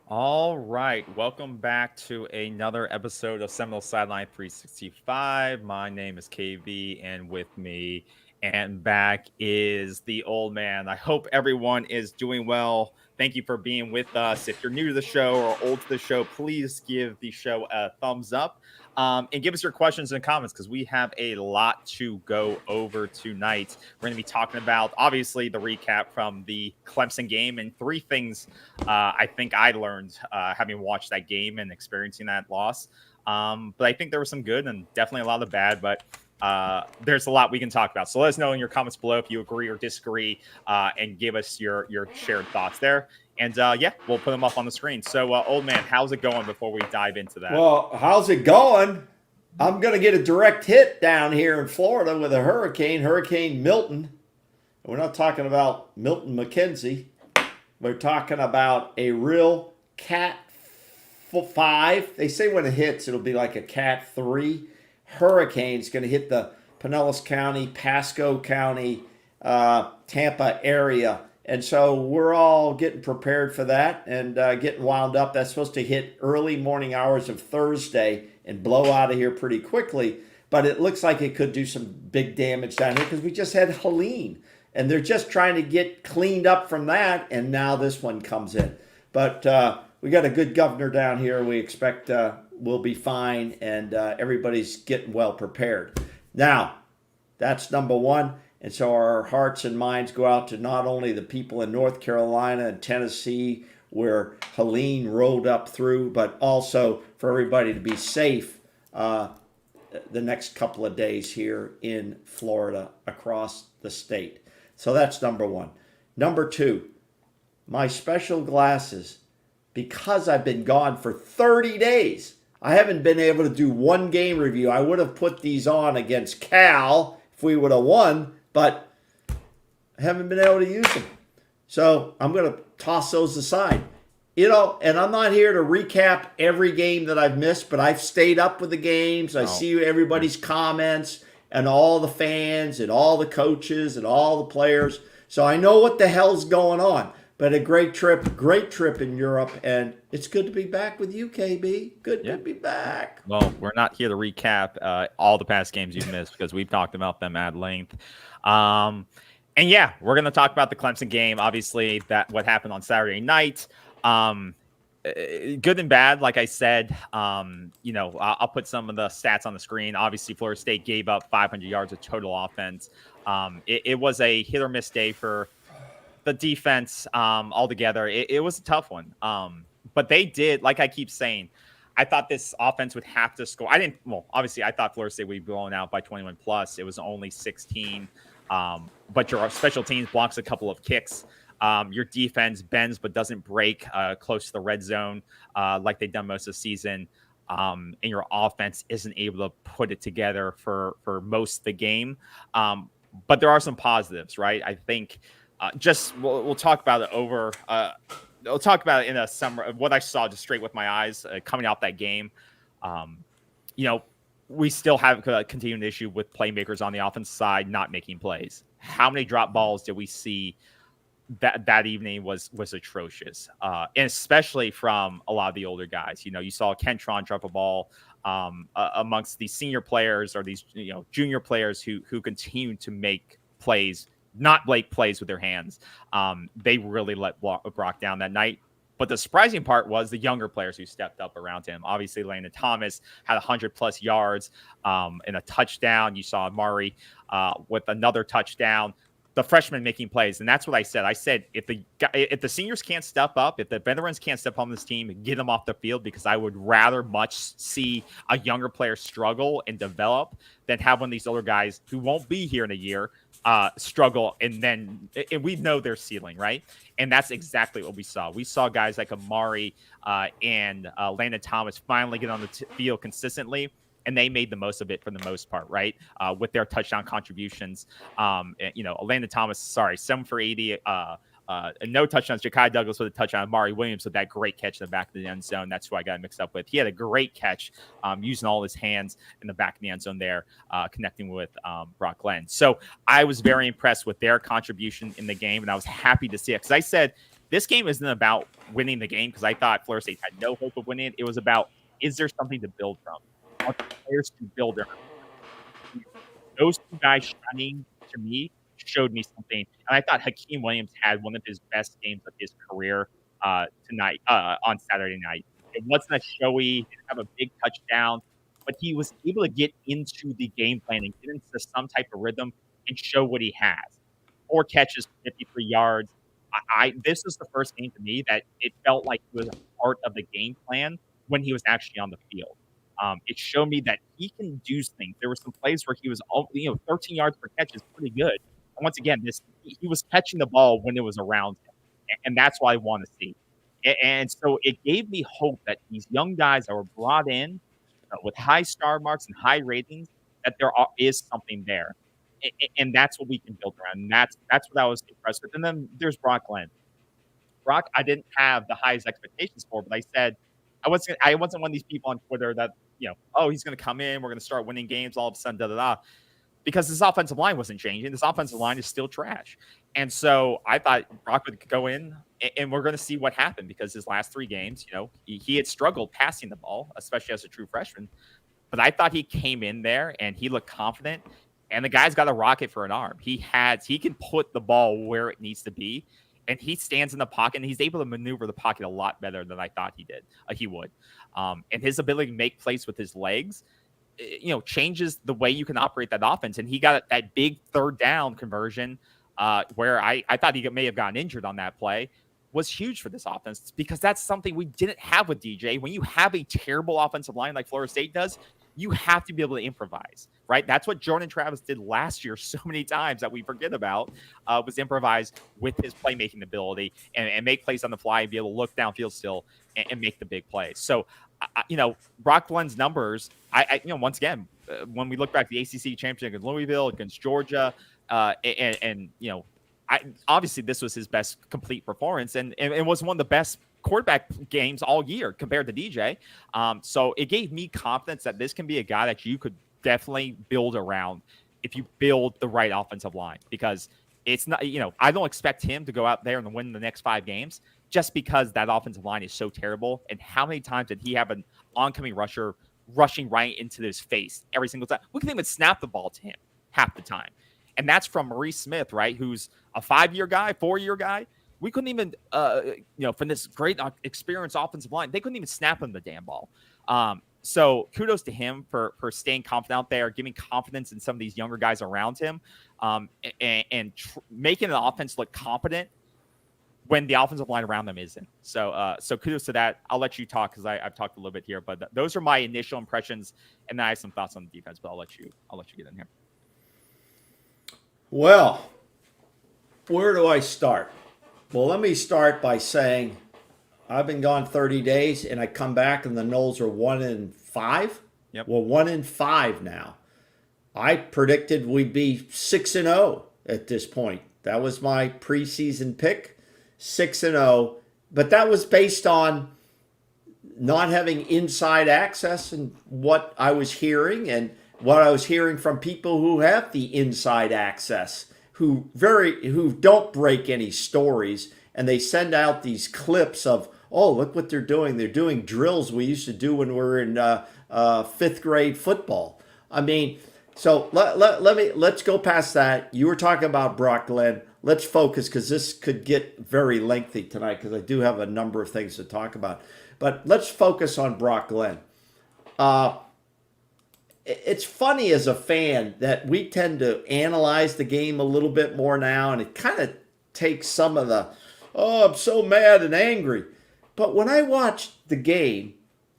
All right, welcome back to another episode of Seminole Sideline 365. My name is KB, and with me and back is the old man. I hope everyone is doing well. Thank you for being with us. If you're new to the show or old to the show, please give the show a thumbs up and give us your questions and comments because we have a lot to go over tonight. We're going to be talking about, obviously, the recap from the Clemson game and three things I think I learned having watched that game and experiencing that loss. But I think there was some good and definitely a lot of bad. But there's a lot we can talk about. So let us know in your comments below if you agree or disagree, and give us your shared thoughts there. And yeah, we'll put them up on the screen. So, old man, how's it going before we dive into that? Well, how's it going? I'm going to get a direct hit down here in Florida with a hurricane, Hurricane Milton. We're not talking about Milton McKenzie. We're talking about a real Cat 5. They say when it hits, it'll be like a Cat 3 hurricane. It's going to hit the Pinellas County, Pasco County, Tampa area. And so we're all getting prepared for that and getting wound up. That's supposed to hit early morning hours of Thursday and blow out of here pretty quickly. But it looks like it could do some big damage down here because we just had Helene. And they're just trying to get cleaned up from that. And now this one comes in. But we got a good governor down here. We expect we'll be fine. And everybody's getting well prepared. Now, that's number one. And so our hearts and minds go out to not only the people in North Carolina and Tennessee where Helene rolled up through, but also for everybody to be safe the next couple of days here in Florida across the state. So that's number one. Number two, my special glasses, because I've been gone for 30 days, I haven't been able to do one game review. I would have put these on against Cal if we would have won, but I haven't been able to use them. So I'm going to toss those aside. And I'm not here to recap every game that I've missed, but I've stayed up with the games. I see everybody's comments and all the fans and all the coaches and all the players. So I know what the hell's going on. But a great trip in Europe, and it's good to be back with you, KB. Good to be back. Well, we're not here to recap all the past games you've missed because we've talked about them at length. And yeah, we're going to talk about the Clemson game. Obviously, that what happened on Saturday night. Good and bad, like I said. I'll put some of the stats on the screen. Obviously, Florida State gave up 500 yards of total offense. It was a hit or miss day for the defense altogether. It was a tough one. But they did, like I keep saying, I thought this offense would have to score. Obviously, I thought Florida State would be blown out by 21 plus. It was only 16. But your special teams blocks a couple of kicks. Your defense bends but doesn't break close to the red zone like they've done most of the season. And your offense isn't able to put it together for most of the game. But there are some positives, right? I think we'll talk about it over. We'll talk about it in a summary of what I saw just straight with my eyes coming out that game. We still have a continuing issue with playmakers on the offensive side not making plays. How many drop balls did we see that evening was atrocious, and especially from a lot of the older guys. You saw Kentron drop a ball amongst these senior players or these junior players who continue to make plays, not like plays with their hands. They really let Brock down that night. But the surprising part was the younger players who stepped up around him. Obviously, Landon Thomas had 100-plus yards and a touchdown. You saw Amari with another touchdown. The freshmen making plays, and that's what I said. I said if the seniors can't step up, if the veterans can't step on this team, get them off the field, because I would rather much see a younger player struggle and develop than have one of these older guys who won't be here in a year struggle, and we know their ceiling, right? And that's exactly what we saw. We saw guys like Amari and Landon Thomas finally get on the field consistently, and they made the most of it for the most part, right? With their touchdown contributions. Landon Thomas, 7 for 80, and no touchdowns. Ja'Kai Douglas with a touchdown. Amari Williams with that great catch in the back of the end zone. That's who I got mixed up with. He had a great catch using all his hands in the back of the end zone there, connecting with Brock Glenn. So I was very impressed with their contribution in the game, and I was happy to see it. Because I said, This game isn't about winning the game because I thought Florida State had no hope of winning it. It was about, is there something to build from? Are the players to build their those two guys shining to me showed me something. And I thought Hakeem Williams had one of his best games of his career tonight on Saturday night. It wasn't a showy, he didn't have a big touchdown, but he was able to get into the game plan and get into some type of rhythm and show what he has. 4 catches, 53 yards. This is the first game to me that it felt like he was a part of the game plan when he was actually on the field. It showed me that he can do things. There were some plays where he was, 13 yards per catch is pretty good. And once again, he was catching the ball when it was around him, and that's what I want to see. And so it gave me hope that these young guys that were brought in with high star marks and high ratings, that is something there, and that's what we can build around. And that's what I was impressed with. And then there's Brock Glenn. Brock, I didn't have the highest expectations for, but I said I wasn't one of these people on Twitter that, oh, he's going to come in, we're going to start winning games all of a sudden, da da da. Because this offensive line wasn't changing. This offensive line is still trash. And so I thought Brock would go in, and we're going to see what happened, because his last 3 games, he had struggled passing the ball, especially as a true freshman. But I thought he came in there and he looked confident. And the guy's got a rocket for an arm. He can put the ball where it needs to be. And he stands in the pocket, and he's able to maneuver the pocket a lot better than I thought he would. And his ability to make plays with his legs, changes the way you can operate that offense. And he got that big 3rd down conversion where I thought he may have gotten injured on that play, was huge for this offense, because that's something we didn't have with DJ. When you have a terrible offensive line like Florida State does, you have to be able to improvise, right? That's what Jordan Travis did last year so many times that we forget about, was improvise with his playmaking ability and make plays on the fly and be able to look downfield still and make the big plays. So, Brock Glenn's numbers, once again, when we look back at the ACC championship against Louisville, against Georgia, obviously this was his best complete performance, and it was one of the best quarterback games all year compared to DJ. So it gave me confidence that this can be a guy that you could definitely build around if you build the right offensive line, because it's not, I don't expect him to go out there and win the next 5 games just because that offensive line is so terrible. And how many times did he have an oncoming rusher rushing right into his face every single time? We couldn't even snap the ball to him half the time. And that's from Maurice Smith, right? Who's a 5-year guy, 4-year guy. We couldn't even, from this great experienced offensive line, they couldn't even snap him the damn ball. So kudos to him for staying confident out there, giving confidence in some of these younger guys around him, and making the offense look competent when the offensive line around them isn't. So kudos to that. I'll let you talk, because I've talked a little bit here, but those are my initial impressions, and then I have some thoughts on the defense. But I'll let you get in here. Well, where do I start? Well, let me start by saying I've been gone 30 days, and I come back and the Noles are 1-5. Yep. Well, 1-5 now. I predicted we'd be 6-0 at this point. That was my preseason pick, 6-0. But that was based on not having inside access and what I was hearing, and what I was hearing from people who have the inside access, who don't break any stories, and they send out these clips of, oh, look what they're doing. They're doing drills we used to do when we were in 5th grade football. I mean, so let's go past that. You were talking about Brock Glenn. Let's focus, because this could get very lengthy tonight, because I do have a number of things to talk about. But let's focus on Brock Glenn. It's funny as a fan that we tend to analyze the game a little bit more now, and it kind of takes some of the, oh, I'm so mad and angry. But when I watched the game,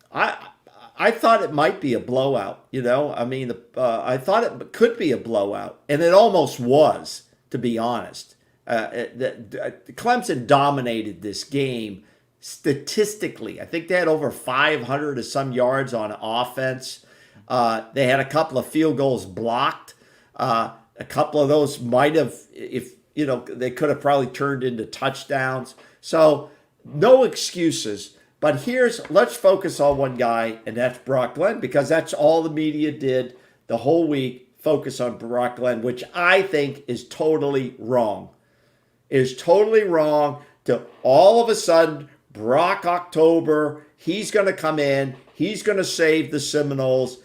I thought it might be a blowout. I mean, I thought it could be a blowout, and it almost was, to be honest. Clemson dominated this game statistically. I think they had over 500 or some yards on offense. They had a couple of field goals blocked. A couple of those might have, they could have probably turned into touchdowns. So no excuses. But let's focus on one guy, and that's Brock Glenn, because that's all the media did the whole week, focus on Brock Glenn, which I think is totally wrong. It is totally wrong to all of a sudden, Brock October, he's going to come in, he's going to save the Seminoles.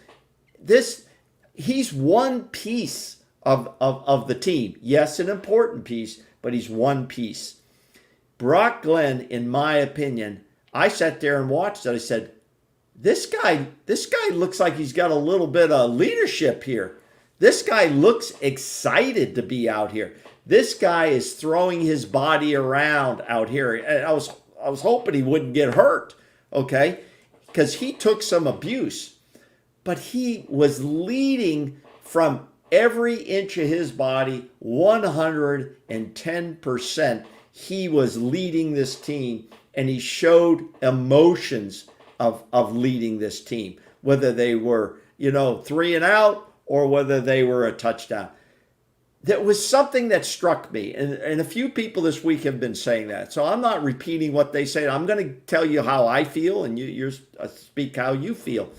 He's one piece of the team. Yes, an important piece, but he's one piece. Brock Glenn, in my opinion, I sat there and watched it. I said, this guy looks like he's got a little bit of leadership here. This guy looks excited to be out here. This guy is throwing his body around out here. And I was hoping he wouldn't get hurt, okay? Because he took some abuse. But he was leading from every inch of his body, 110%. He was leading this team, and he showed emotions of leading this team, whether they were, 3 and out or whether they were a touchdown. That was something that struck me, and a few people this week have been saying that. So I'm not repeating what they say. I'm going to tell you how I feel, and you speak how you feel.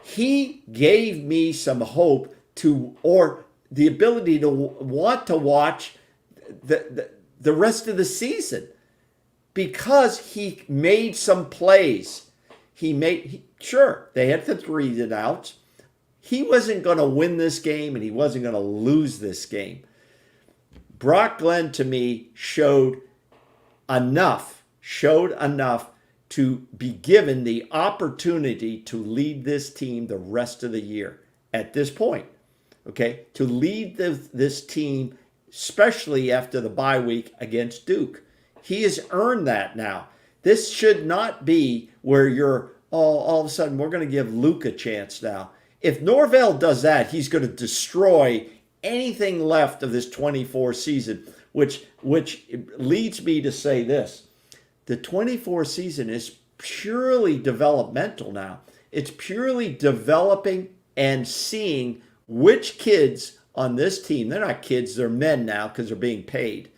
He gave me some hope or the ability to want to watch the rest of the season, because he made some plays. Sure, they had the 3 and outs. He wasn't going to win this game, and he wasn't going to lose this game. Brock Glenn, to me, showed enough to be given the opportunity to lead this team the rest of the year at this point. Okay, to lead this team, especially after the bye week against Duke. He has earned that now. This should not be where you're, all of a sudden, we're going to give Luke a chance now. If Norvell does that, he's going to destroy anything left of this 24 season, which leads me to say this. The 24 season is purely developmental now. It's purely developing and seeing which kids on this team, they're not kids, they're men now because they're being paid.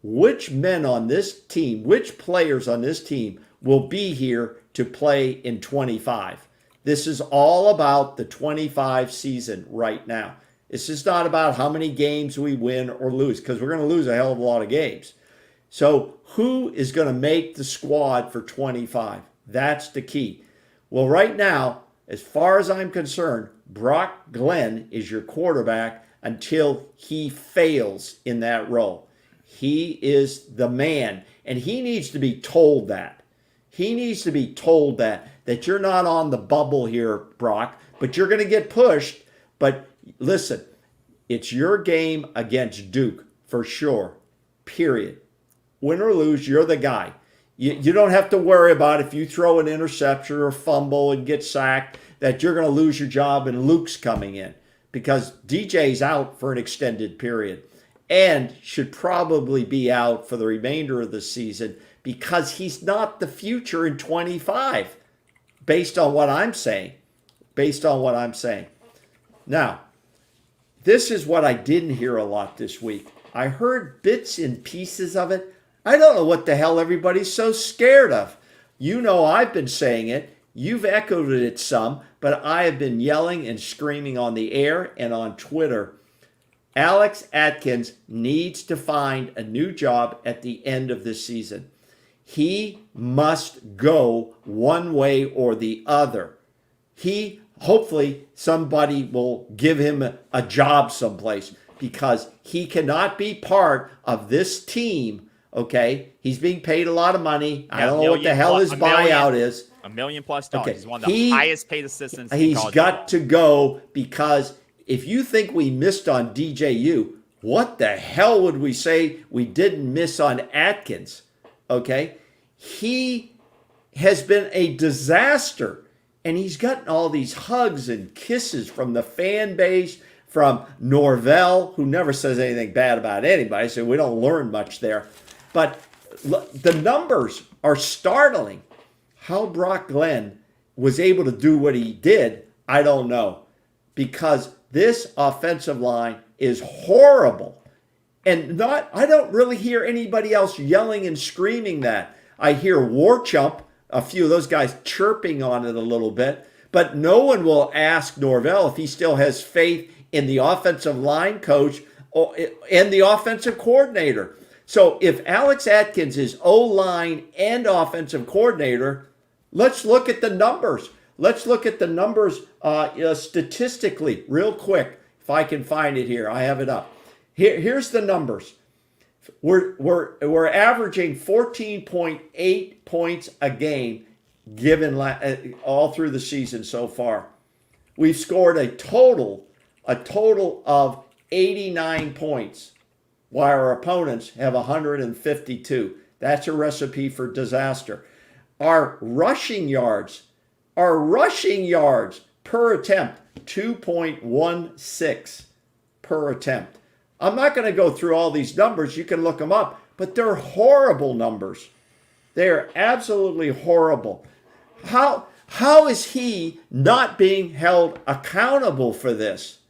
Which men on this team, which players on this team will be here to play in 25? This is all about the 25 season right now. This is not about how many games we win or lose, because we're going to lose a hell of a lot of games. So who is going to make the squad for 25? That's the key. Well, right now, as far as I'm concerned, Brock Glenn is your quarterback until he fails in that role. He is the man, and he needs to be told that. He needs to be told that you're not on the bubble here, Brock, but you're going to get pushed. But listen, it's your game against Duke for sure, period. Win or lose, you're the guy. You don't have to worry about if you throw an interception or fumble and get sacked that you're going to lose your job and Luke's coming in, because DJ's out for an extended period and should probably be out for the remainder of the season because he's not the future in 25, based on what I'm saying. Now, this is what I didn't hear a lot this week. I heard bits and pieces of it. I don't know what the hell everybody's so scared of. I've been saying it. You've echoed it some, but I have been yelling and screaming on the air and on Twitter. Alex Atkins needs to find a new job at the end of this season. He must go one way or the other. Hopefully somebody will give him a job someplace, because he cannot be part of this team. Okay, he's being paid a lot of money. I don't know what the hell his buyout is. $1 million plus. Okay. He's one of the highest paid assistants. He's got to go, because if you think we missed on DJU, what the hell would we say we didn't miss on Atkins? Okay, he has been a disaster, and he's gotten all these hugs and kisses from the fan base, from Norvell, who never says anything bad about anybody, so we don't learn much there. But the numbers are startling. How Brock Glenn was able to do what he did, I don't know. Because this offensive line is horrible. And I don't really hear anybody else yelling and screaming that. I hear Warchump, a few of those guys chirping on it a little bit. But no one will ask Norvell if he still has faith in the offensive line coach and the offensive coordinator. So if Alex Atkins is O-line and offensive coordinator, let's look at the numbers. Let's look at the numbers statistically real quick. If I can find it here, I have it up. Here's the numbers. We're averaging 14.8 points a game given all through the season so far. We've scored a total of 89 points, while our opponents have 152. That's a recipe for disaster. Our rushing yards per attempt, 2.16 per attempt. I'm not going to go through all these numbers. You can look them up, but they're horrible numbers. They are absolutely horrible. How is he not being held accountable for this?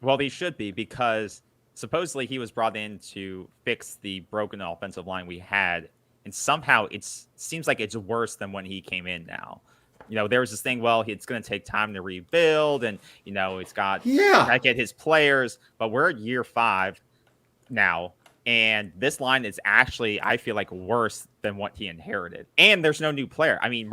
Well, he should be, because supposedly he was brought in to fix the broken offensive line we had, and somehow it seems like it's worse than when he came in now. There was this thing, well, it's going to take time to rebuild, and, it's got to get his players, but we're at year 5 now, and this line is actually, I feel like, worse than what he inherited. And there's no new player. I mean,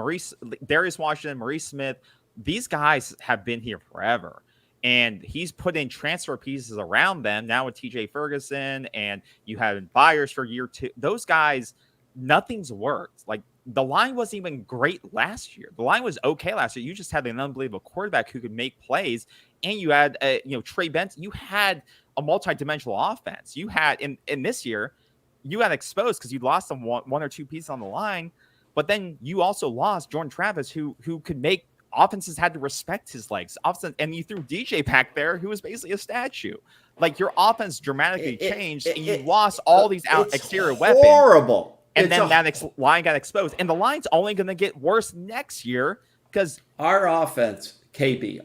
Darius Washington, Maurice Smith, these guys have been here forever. And he's put in transfer pieces around them now with TJ Ferguson, and you have Byers for year 2. Those guys, nothing's worked. Like, the line wasn't even great last year. The line was okay last year. You just had an unbelievable quarterback who could make plays, and you had, Trey Benson. You had a multi-dimensional offense. You had in this year, you got exposed because you lost some one or two pieces on the line, but then you also lost Jordan Travis, who could make. Offenses had to respect his legs. And you threw DJ back there, who was basically a statue. Like, your offense dramatically changed, and you lost all these exterior weapons. Horrible. And then that line got exposed. And the line's only going to get worse next year because our offense, KB,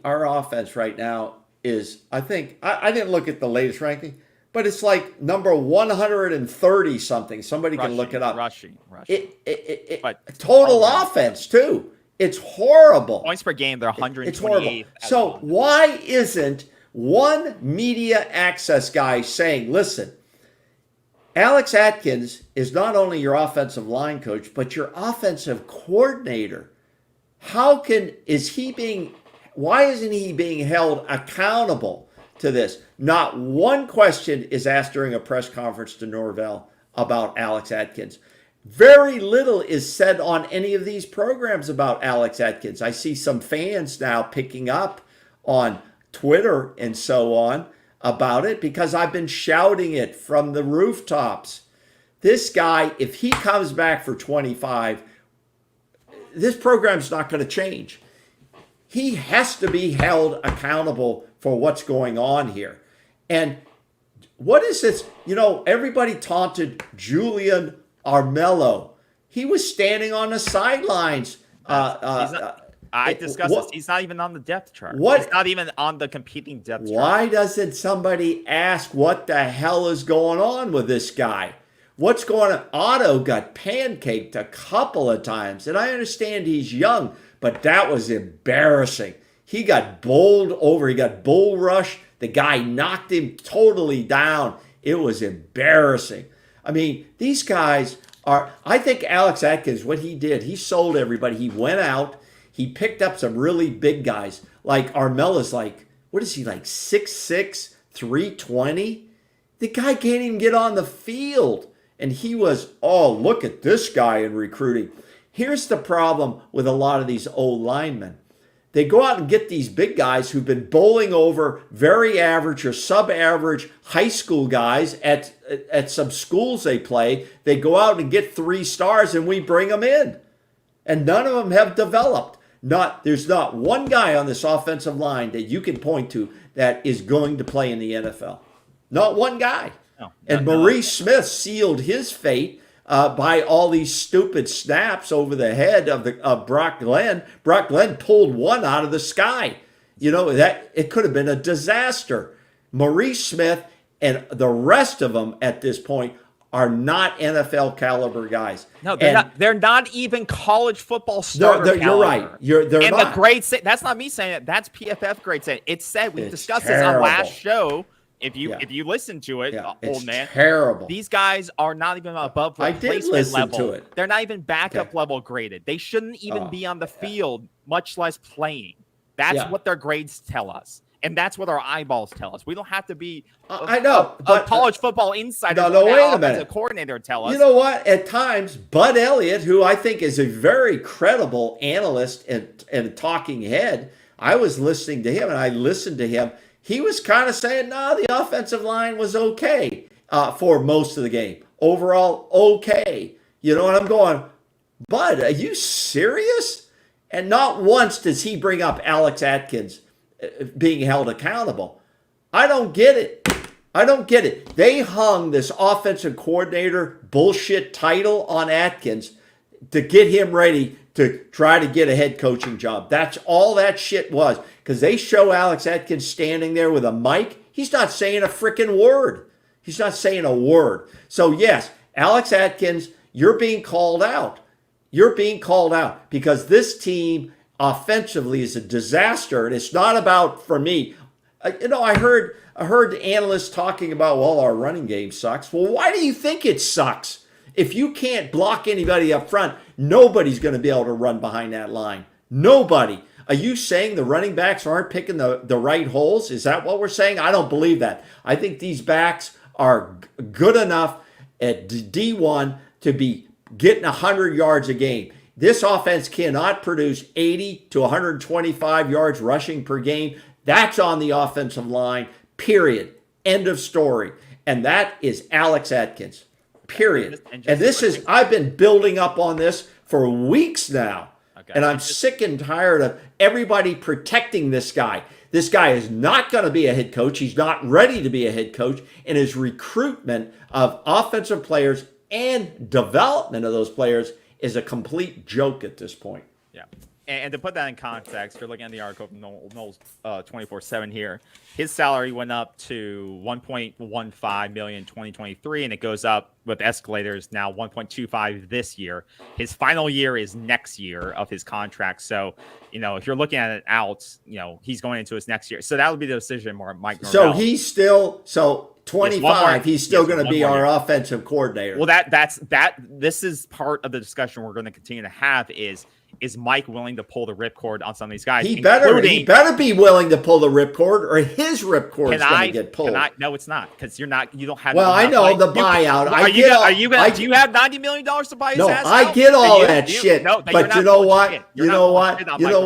right now is, I think, I didn't look at the latest ranking, but it's like number 130 something. Somebody can look it up. Rushing. But total offense, too. It's horrible. Points per game, they're 128th. It's horrible. So why isn't one media access guy saying, listen, Alex Atkins is not only your offensive line coach, but your offensive coordinator. Why isn't he being held accountable to this? Not one question is asked during a press conference to Norvell about Alex Atkins. Very little is said on any of these programs about Alex Atkins. I see some fans now picking up on Twitter and so on about it because I've been shouting it from the rooftops. This guy, if he comes back for 25, this program's not going to change. He has to be held accountable for what's going on here. And what is this? Everybody taunted Julian Armello. He was standing on the sidelines. I discussed this. He's not even on the depth chart. He's not even on the competing depth chart. Why doesn't somebody ask what the hell is going on with this guy? What's going on? Otto got pancaked a couple of times, and I understand he's young, but that was embarrassing. He got bowled over. He got bull rushed. The guy knocked him totally down. It was embarrassing. I mean, these guys are, I think Alex Atkins, what he did, he sold everybody. He went out, he picked up some really big guys. Like Armella's like, what is he, like 6'6", 320? The guy can't even get on the field. And he was, oh, look at this guy in recruiting. Here's the problem with a lot of these old linemen. They go out and get these big guys who've been bowling over very average or sub-average high school guys at some schools they play. They go out and get 3 stars, and we bring them in. And none of them have developed. There's not one guy on this offensive line that you can point to that is going to play in the NFL. Not one guy. No, and Maurice Smith sealed his fate by all these stupid snaps over the head of Brock Glenn. Brock Glenn pulled one out of the sky. That it could have been a disaster. Maurice Smith and the rest of them at this point are not NFL caliber guys. No, they're not. They're not even college football starter caliber. You're right. They're not. The grades say, that's not me saying it. That's PFF grades saying it. It said, we discussed this on last show. If you listen to it, old man, terrible. These guys are not even above replacement level. They're not even backup level graded. They shouldn't even be on the field, much less playing. That's what their grades tell us. And that's what our eyeballs tell us. We don't have to be a college football insider. No, wait a minute. A coordinator tell us. You know what? At times, Bud Elliott, who I think is a very credible analyst and talking head, I was listening to him, and I listened to him. He was kind of saying, no, the offensive line was okay for most of the game. Overall, okay. You know, and I'm going, Bud, are you serious? And not once does he bring up Alex Atkins being held accountable. I don't get it. I don't get it. They hung this offensive coordinator bullshit title on Atkins to get him ready to try to get a head coaching job. That's all that shit was. Because they show Alex Atkins standing there with a mic. He's not saying a freaking word. He's not saying a word. So yes, Alex Atkins, you're being called out. You're being called out because this team offensively is a disaster. And it's not about, for me, I heard the analysts talking about, well, our running game sucks. Well, why do you think it sucks? If you can't block anybody up front, nobody's going to be able to run behind that line. Nobody. Are you saying the running backs aren't picking the right holes? Is that what we're saying? I don't believe that. I think these backs are good enough at D1 to be getting 100 yards a game. This offense cannot produce 80 to 125 yards rushing per game. That's on the offensive line, period. End of story. And that is Alex Atkins, period. And this is, I've been building up on this for weeks now. Okay. And I'm sick and tired of everybody protecting this guy. This guy is not going to be a head coach. He's not ready to be a head coach. And his recruitment of offensive players and development of those players is a complete joke at this point. Yeah. And to put that in context, you're looking at the article from Knowles 24/7 here. His salary went up to $1.15 million in 2023, and it goes up with escalators now $1.25 this year. His final year is next year of his contract. So, if you're looking at it out, he's going into his next year. So that would be the decision, Mike Norvell. So he's still 25. He's still going to be our offensive coordinator. Well, this is part of the discussion we're going to continue to have is Mike willing to pull the ripcord on some of these guys? He better be willing to pull the ripcord, or his ripcord is going to get pulled. No, it's not, because you don't have. Well, I know the buyout. Do you have $90 million to buy his ass? No, I get all that shit. But you know what? You know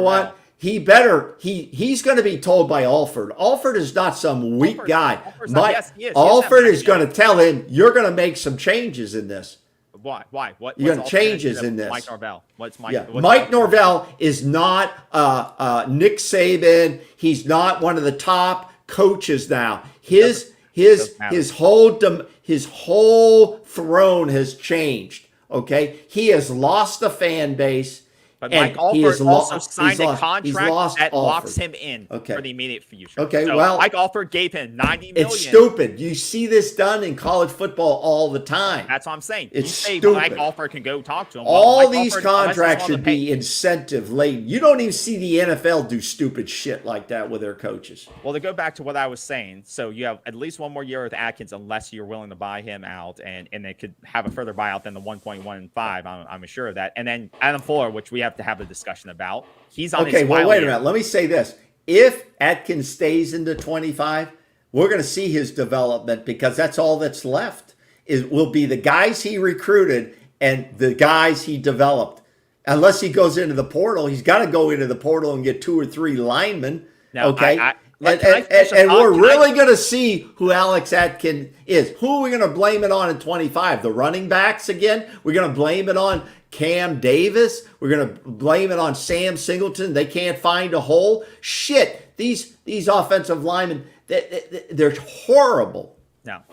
what? He's going to be told by Alford. Alford is not some weak guy. Alford is going to tell him, you're going to make some changes in this. Why? You're going to changes in this. Mike Norvell. Mike Norvell is not Nick Saban. He's not one of the top coaches now. His whole throne has changed. Okay, he has lost the fan base. But Mike Alford also signed a contract that locks him in for the immediate future. Okay, so well, Mike Alford gave him $90 million. It's stupid. You see this done in college football all the time. That's what I'm saying. It's stupid. Mike Alford can go talk to him. All these contracts should be incentive laden. You don't even see the NFL do stupid shit like that with their coaches. Well, to go back to what I was saying, so you have at least one more year with Atkins, unless you're willing to buy him out, and they could have a further buyout than the 1.15. I'm sure of that. And then Adam Fuller, which we have to have a discussion about. He's on his wait a minute. Let me say this. If Atkins stays into 25, we're going to see his development, because that's all that's left. Will be the guys he recruited and the guys he developed. Unless he goes into the portal, he's got to go into the portal and get 2 or 3 linemen. Now, okay. And we're really going to see who Alex Atkins is. Who are we going to blame it on in 25? The running backs again? We're going to blame it on Cam Davis? We're going to blame it on Sam Singleton? They can't find a hole? Shit. These offensive linemen, they're horrible. Now,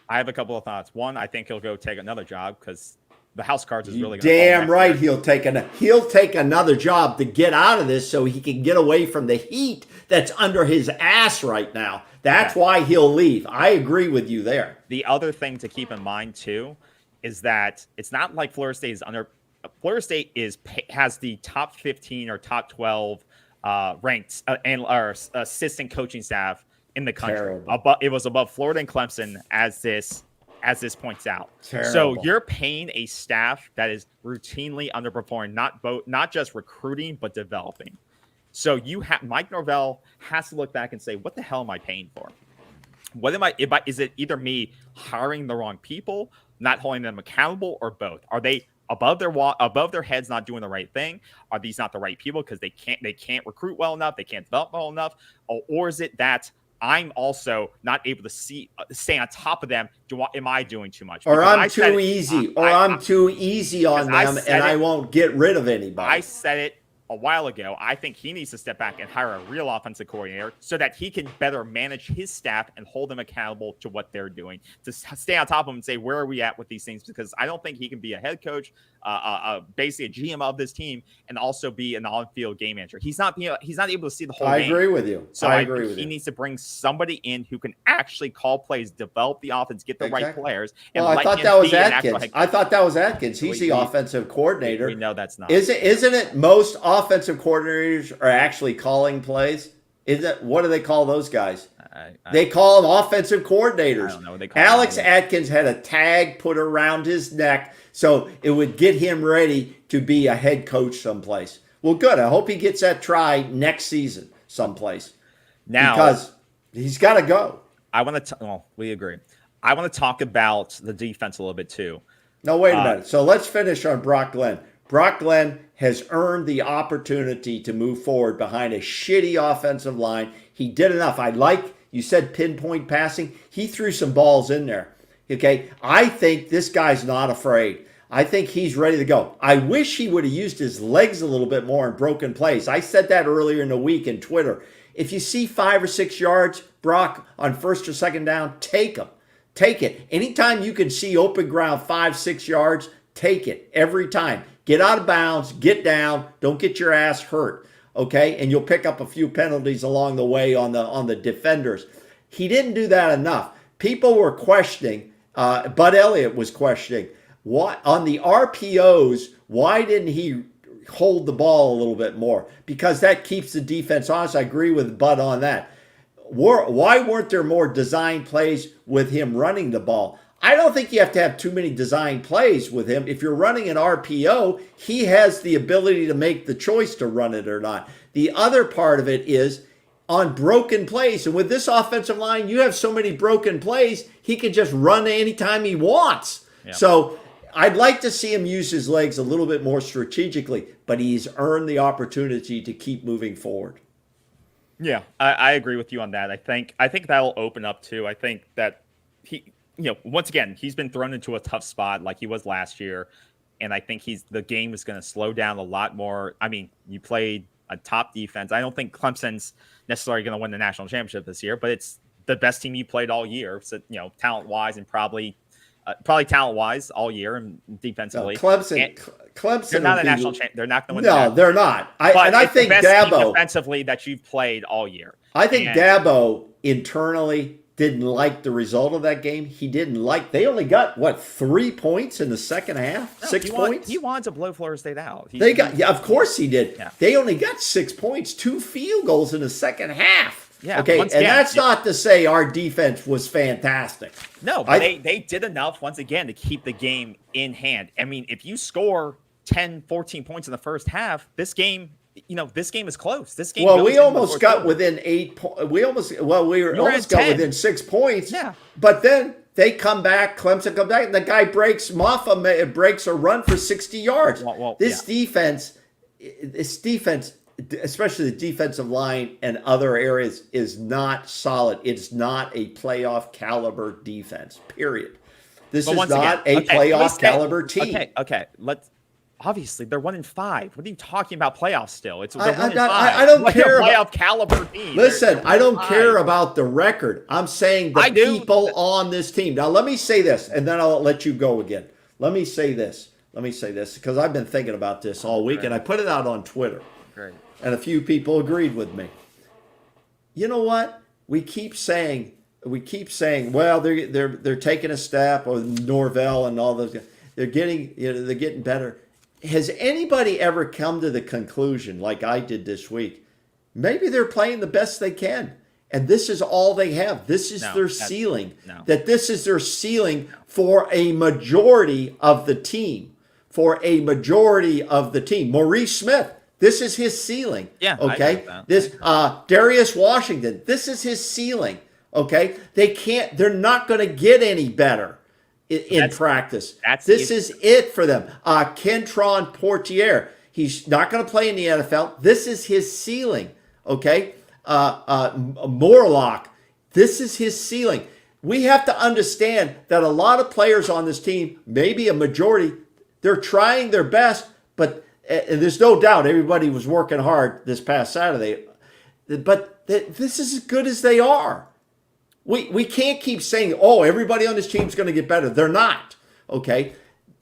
I have a couple of thoughts. One, I think he'll go take another job, because the house cards is really going to damn right he'll take another job to get out of this, so he can get away from the heat that's under his ass right now. That's why he'll leave. I agree with you there. The other thing to keep in mind too is that it's not like Florida State is under. Florida State has the top 15 or top 12 ranked assistant coaching staff in the country. Terrible. It was above Florida and Clemson, as this points out. Terrible. So you're paying a staff that is routinely underperforming, not just recruiting but developing. So Mike Norvell has to look back and say, what the hell am I paying for? Is it either me hiring the wrong people, not holding them accountable, or both? Are they above their heads, not doing the right thing? Are these not the right people because they can't recruit well enough, they can't develop well enough, or is it that I'm also not able to stay on top of them? Am I doing too much? Or I'm too easy on them, and I won't get rid of anybody. I said it a while ago. I think he needs to step back and hire a real offensive coordinator so that he can better manage his staff and hold them accountable to what they're doing, to stay on top of them and say, where are we at with these things? Because I don't think he can be a head coach, basically a GM of this team, and also be an on-field game manager. He's not able to see the whole game. I agree with you. So I agree with you. He needs to bring somebody in who can actually call plays, develop the offense, get the right players. And I thought that was Atkins. He's the offensive coordinator. We know that's not. Isn't it most offensive coordinators are actually calling plays? What do they call those guys? They call them offensive coordinators. I don't know what they call Alex Atkins had a tag put around his neck so it would get him ready to be a head coach someplace. Well, good. I hope he gets that try next season someplace. Now, because he's got to go. We agree. I want to talk about the defense a little bit too. No, wait a minute. So let's finish on Brock Glenn. Brock Glenn has earned the opportunity to move forward behind a shitty offensive line. He did enough. You said pinpoint passing. He threw some balls in there. Okay, I think this guy's not afraid. I think he's ready to go. I wish he would have used his legs a little bit more in broken plays. I said that earlier in the week in Twitter. If you see 5 or 6 yards, Brock, on first or second down, take them. Take it. Anytime you can see open ground 5-6 yards, take it every time. Get out of bounds, get down, don't get your ass hurt. Okay, and you'll pick up a few penalties along the way on the defenders. He didn't do that enough. People were questioning. Bud Elliott was questioning why on the RPOs. Why didn't he hold the ball a little bit more? Because that keeps the defense honest. I agree with Bud on that. Why weren't there more design plays with him running the ball? I don't think you have to have too many design plays with him. If you're running an RPO, he has the ability to make the choice to run it or not. The other part of it is on broken plays. And with this offensive line, you have so many broken plays, he can just run anytime he wants. Yeah. So I'd like to see him use his legs a little bit more strategically, but he's earned the opportunity to keep moving forward. Yeah, I agree with you on that. I think that'll open up too. I think that once again, he's been thrown into a tough spot like he was last year. And I think the game is going to slow down a lot more. I mean, you played a top defense. I don't think Clemson's necessarily going to win the national championship this year, but it's the best team you played all year. So, talent-wise and probably talent-wise all year and defensively. No, Clemson. They're not a national champ. They're not going to win. No, they're not. I think the best Dabo team defensively that you've played all year. I think Dabo internally didn't like the result of that game. He didn't like. They only got 3 points in the second half. No, 6 points. He wanted to blow Florida State out. Of course he did. Yeah. They only got 6 points, 2 field goals in the second half. Yeah. Okay, and that's not to say our defense was fantastic. No, but they did enough once again to keep the game in hand. I mean, if you score 10, 14 points in the first half, this game is close. This game. Well, we almost got within 8 points. We almost got within 6 points. Yeah. But then they come back. Clemson come back, and the guy breaks. Maffa breaks a run for 60 yards. This defense, especially the defensive line and other areas, is not solid. It's not a playoff caliber defense. Period. This is not a playoff caliber team. Okay. Obviously, they're 1-5. What are you talking about playoffs still? I don't care about playoff caliber team. Listen, I don't care about the record. I'm saying the people on this team. Now, let me say this, and then I'll let you go again. Let me say this because I've been thinking about this all week, and I put it out on Twitter. Great. And a few people agreed with me. You know what? We keep saying, well, they're taking a step, or Norvell and all those guys. They're getting better. Has anybody ever come to the conclusion, like I did this week, maybe they're playing the best they can? And this is all they have. This is their ceiling. That this is their ceiling for a majority of the team. For a majority of the team. Maurice Smith, this is his ceiling. Yeah. Okay. This Darius Washington, this is his ceiling. Okay. They're not going to get any better in practice. This is it for them. Kentron Portier, he's not going to play in the NFL. This is his ceiling. Okay. Morlock, this is his ceiling. We have to understand that a lot of players on this team, maybe a majority, they're trying their best, but there's no doubt everybody was working hard this past Saturday. But this is as good as they are. We can't keep saying, oh, everybody on this team is going to get better. They're not. Okay?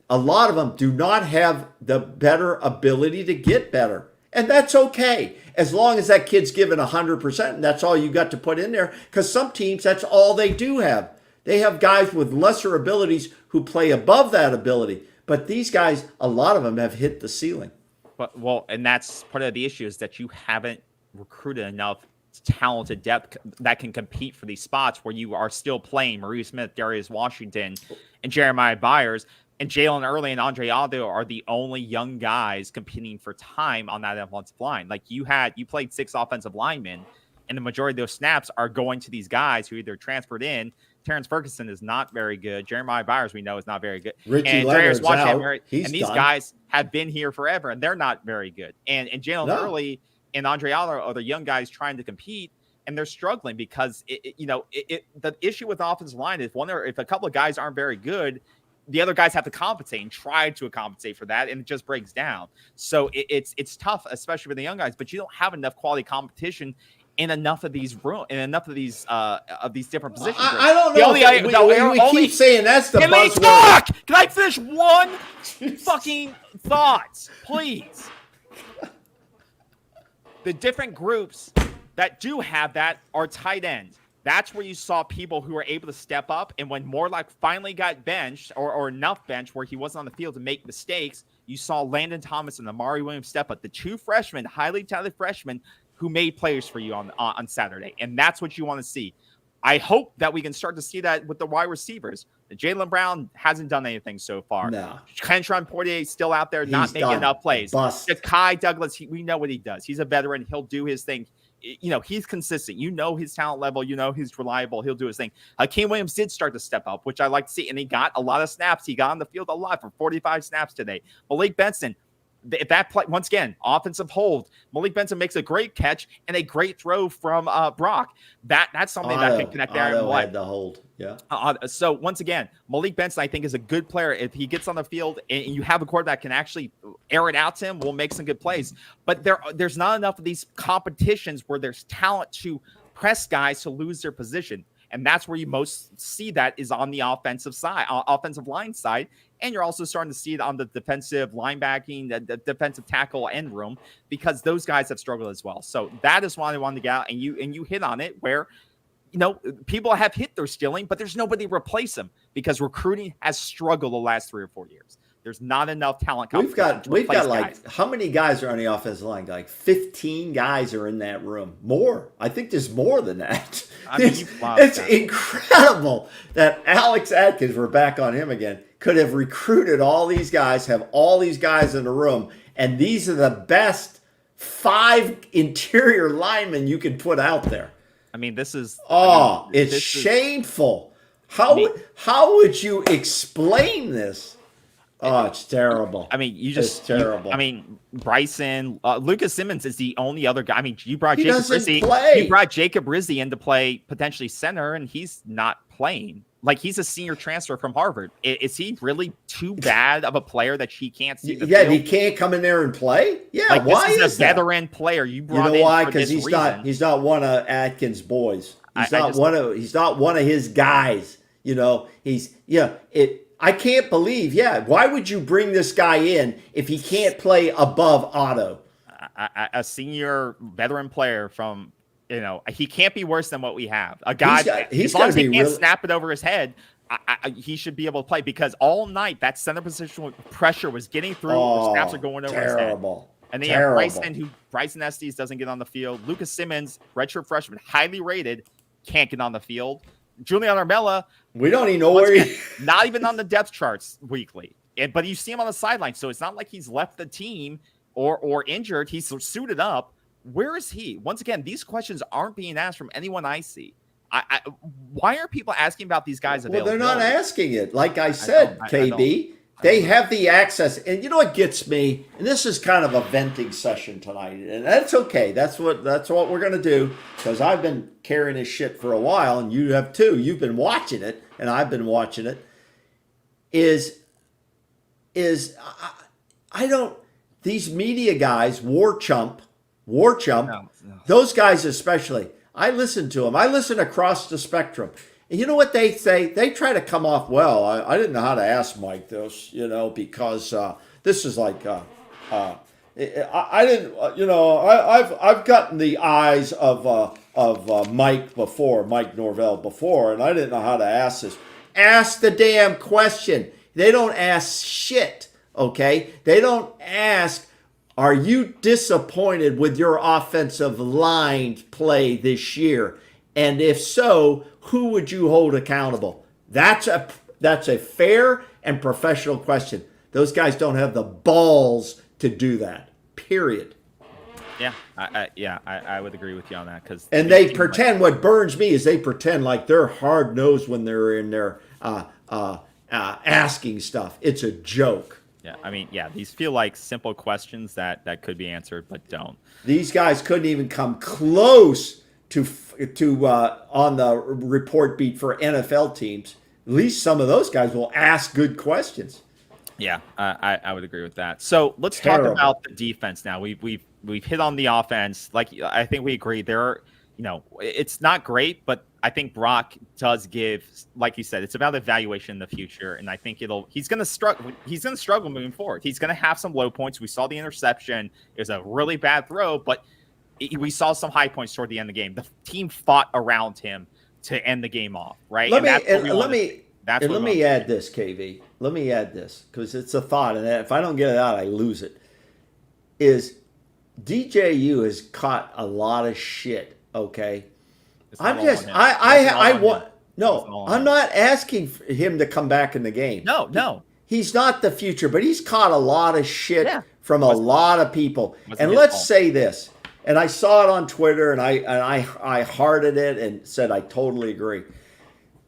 A lot of them do not have the better ability to get better. And that's okay, as long as that kid's given 100%, and that's all you got to put in there, because some teams, that's all they do have. They have guys with lesser abilities who play above that ability. But these guys, a lot of them have hit the ceiling. And that's part of the issue, is that you haven't recruited enough talented depth that can compete for these spots where you are still playing Maurice Smith, Darius Washington, and Jeremiah Byers. And Jalen Early and Andre Aldo are the only young guys competing for time on that offensive line. Like you played 6 offensive linemen, and the majority of those snaps are going to these guys who either transferred in. Terrence Ferguson is not very good. Jeremiah Byers, we know, is not very good. Richie Leonard's out. And these guys have been here forever, and they're not very good. And Jalen Early and Andre Aldo are the young guys trying to compete, and they're struggling because the issue with the offensive line is if a couple of guys aren't very good, the other guys have to compensate and try to compensate for that, and it just breaks down. So it's tough, especially for the young guys. But you don't have enough quality competition in enough of these different positions. I don't know. We keep saying that's the buzzword. Can I finish one fucking thought, please? The different groups that do have that are tight ends. That's where you saw people who were able to step up. And when Morlock finally got benched or enough bench where he wasn't on the field to make mistakes, you saw Landon Thomas and Amari Williams step up. The 2 freshmen, highly talented freshmen, who made plays for you on Saturday. And that's what you want to see. I hope that we can start to see that with the wide receivers. Jaylen Brown hasn't done anything so far. No. Kentron Portier is still out there not making enough plays. Kai Douglas, we know what he does. He's a veteran. He'll do his thing. He's consistent. His talent level. He's reliable. He'll do his thing. Hakeem Williams did start to step up, which I like to see, and he got a lot of snaps. He got on the field a lot for 45 snaps today. Malik Benson, if that play, once again, offensive hold, Malik Benson makes a great catch and a great throw from Brock. That's something that can connect there. Otto had the hold. Yeah. So once again, Malik Benson, I think, is a good player. If he gets on the field and you have a quarterback that can actually air it out to him, we'll make some good plays. But there's not enough of these competitions where there's talent to press guys to lose their position. And that's where you most see that is on the offensive line side. And you're also starting to see it on the defensive linebacking, the defensive tackle end room, because those guys have struggled as well. So that is why I wanted to get out. And you hit on it where, people have hit their ceiling, but there's nobody to replace them because recruiting has struggled the last 3 or 4 years. There's not enough talent. We've got like, how many guys are on the offensive line? Like 15 guys are in that room. More. I think there's more than that. It's incredible that Alex Atkins, we're back on him again, could have recruited all these guys, have all these guys in the room, and these are the best 5 interior linemen you can put out there. It's shameful. How would you explain this? Oh, it's terrible. It's terrible. Bryson, Lucas Simmons is the only other guy. You brought Jacob Rizzi in to play potentially center, and he's not playing. Like, he's a senior transfer from Harvard. Is he really too bad of a player that he can't see the field? He can't come in there and play? Yeah, why is a veteran player you brought in why? Because he's not one of Atkins' boys. He's not one of his guys. I can't believe, why would you bring this guy in if he can't play above Otto? A senior veteran player from, he can't be worse than what we have. A guy, as long as he can't snap it over his head, he should be able to play, because all night that center position pressure was getting through. The snaps are going over his head. And then Terrible. Bryson Estes doesn't get on the field. Lucas Simmons, redshirt freshman, highly rated, can't get on the field. Julian Armella, we don't even know where he not even on the depth charts weekly. But you see him on the sideline, so it's not like he's left the team or injured. He's suited up. Where is he? Once again, these questions aren't being asked from anyone I see. Why are people asking about these guys? Well, they're not asking it. Like I said, KB, they have the access. And you know what gets me? And this is kind of a venting session tonight, and that's okay. That's what we're going to do, because I've been carrying this shit for a while, and you have too. You've been watching it, and I've been watching it. I don't. These media guys, War Chump, no. Those guys especially. I listen to them. I listen across the spectrum. And you know what they say? They try to come off well. I didn't know how to ask Mike this, because this is like, I didn't, I've gotten the eyes of Mike before, Mike Norvell before, and I didn't know how to ask this. Ask the damn question. They don't ask shit, okay? They don't ask, are you disappointed with your offensive line play this year? And if so, who would you hold accountable? That's a fair and professional question. Those guys don't have the balls to do that. Period. Yeah, I would agree with you on that, and they pretend. What burns me is they pretend like they're hard nosed when they're in there asking stuff. It's a joke. Yeah, these feel like simple questions that could be answered, but don't. These guys couldn't even come close to on the report beat for NFL teams. At least some of those guys will ask good questions. Yeah, I would agree with that. So let's talk about the defense now. We've hit on the offense. Like, I think we agree there. It's not great, but I think Brock does give, like you said, it's about evaluation in the future, and I think he's going to struggle. He's going to struggle moving forward. He's going to have some low points. We saw the interception. It was a really bad throw, but we saw some high points toward the end of the game. The team fought around him to end the game off, right? Let me add this, KV. Let me add this, because it's a thought, and if I don't get it out, I lose it. Is DJU has caught a lot of shit. Okay, I'm not asking for him to come back in the game. No, he's not the future, but he's caught a lot of shit from a lot of people. And let's say this, and I saw it on Twitter, and I hearted it and said I totally agree.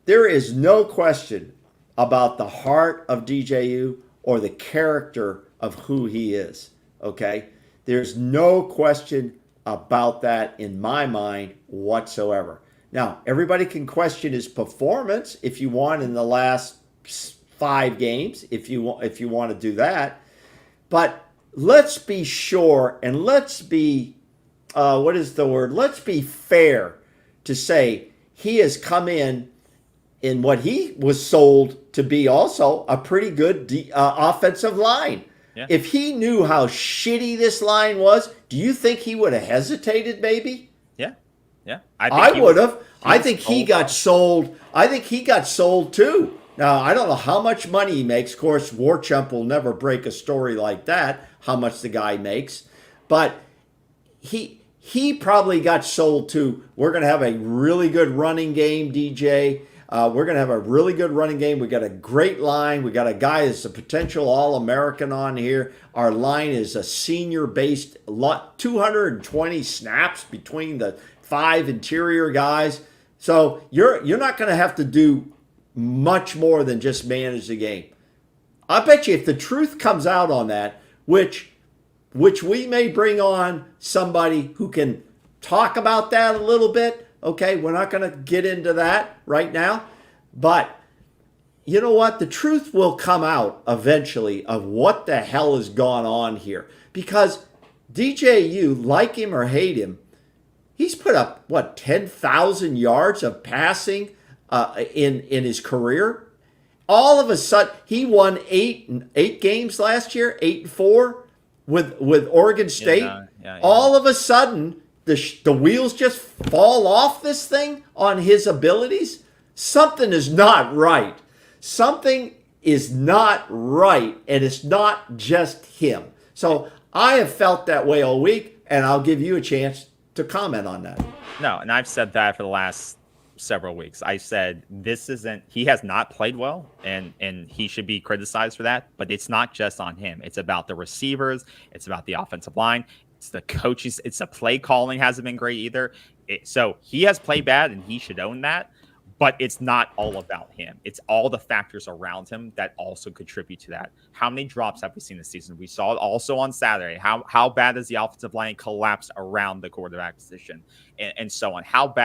There is no question about the heart of DJU or the character of who he is. Okay, there's no question about that in my mind whatsoever. Now, everybody can question his performance if you want in the last 5 games, if you want to do that. But let's be sure, and let's be let's be fair to say he has come in what he was sold to be, also a pretty good offensive line. Yeah. If he knew how shitty this line was, do you think he would have hesitated maybe? Yeah. I would have. I think he got sold. I think he got sold too. Now, I don't know how much money he makes. Of course, War Chump will never break a story like that, how much the guy makes. But he probably got sold too. We're going to have a really good running game, DJ. We're going to have a really good running game. We got a great line. We got a guy that's a potential All-American on here. Our line is a senior-based 220 snaps between the 5 interior guys. So you're not going to have to do much more than just manage the game. I bet you if the truth comes out on that, which we may bring on somebody who can talk about that a little bit. Okay, we're not going to get into that right now. But you know what? The truth will come out eventually of what the hell has gone on here. Because DJU, like him or hate him, he's put up, 10,000 yards of passing in his career. All of a sudden, he won eight games last year, 8-4 with Oregon State. Yeah. All of a sudden, the wheels just fall off this thing on his abilities. Something is not right. Something is not right, and it's not just him. So I have felt that way all week, and I'll give you a chance to comment on that. No, and I've said that for the last several weeks. I said he has not played well, and he should be criticized for that, but it's not just on him. It's about the receivers, it's about the offensive line, it's the coaches, it's the play calling hasn't been great either. So he has played bad, and he should own that. But it's not all about him. It's all the factors around him that also contribute to that. How many drops have we seen this season? We saw it also on Saturday. How bad has the offensive line collapsed around the quarterback position, and so on? How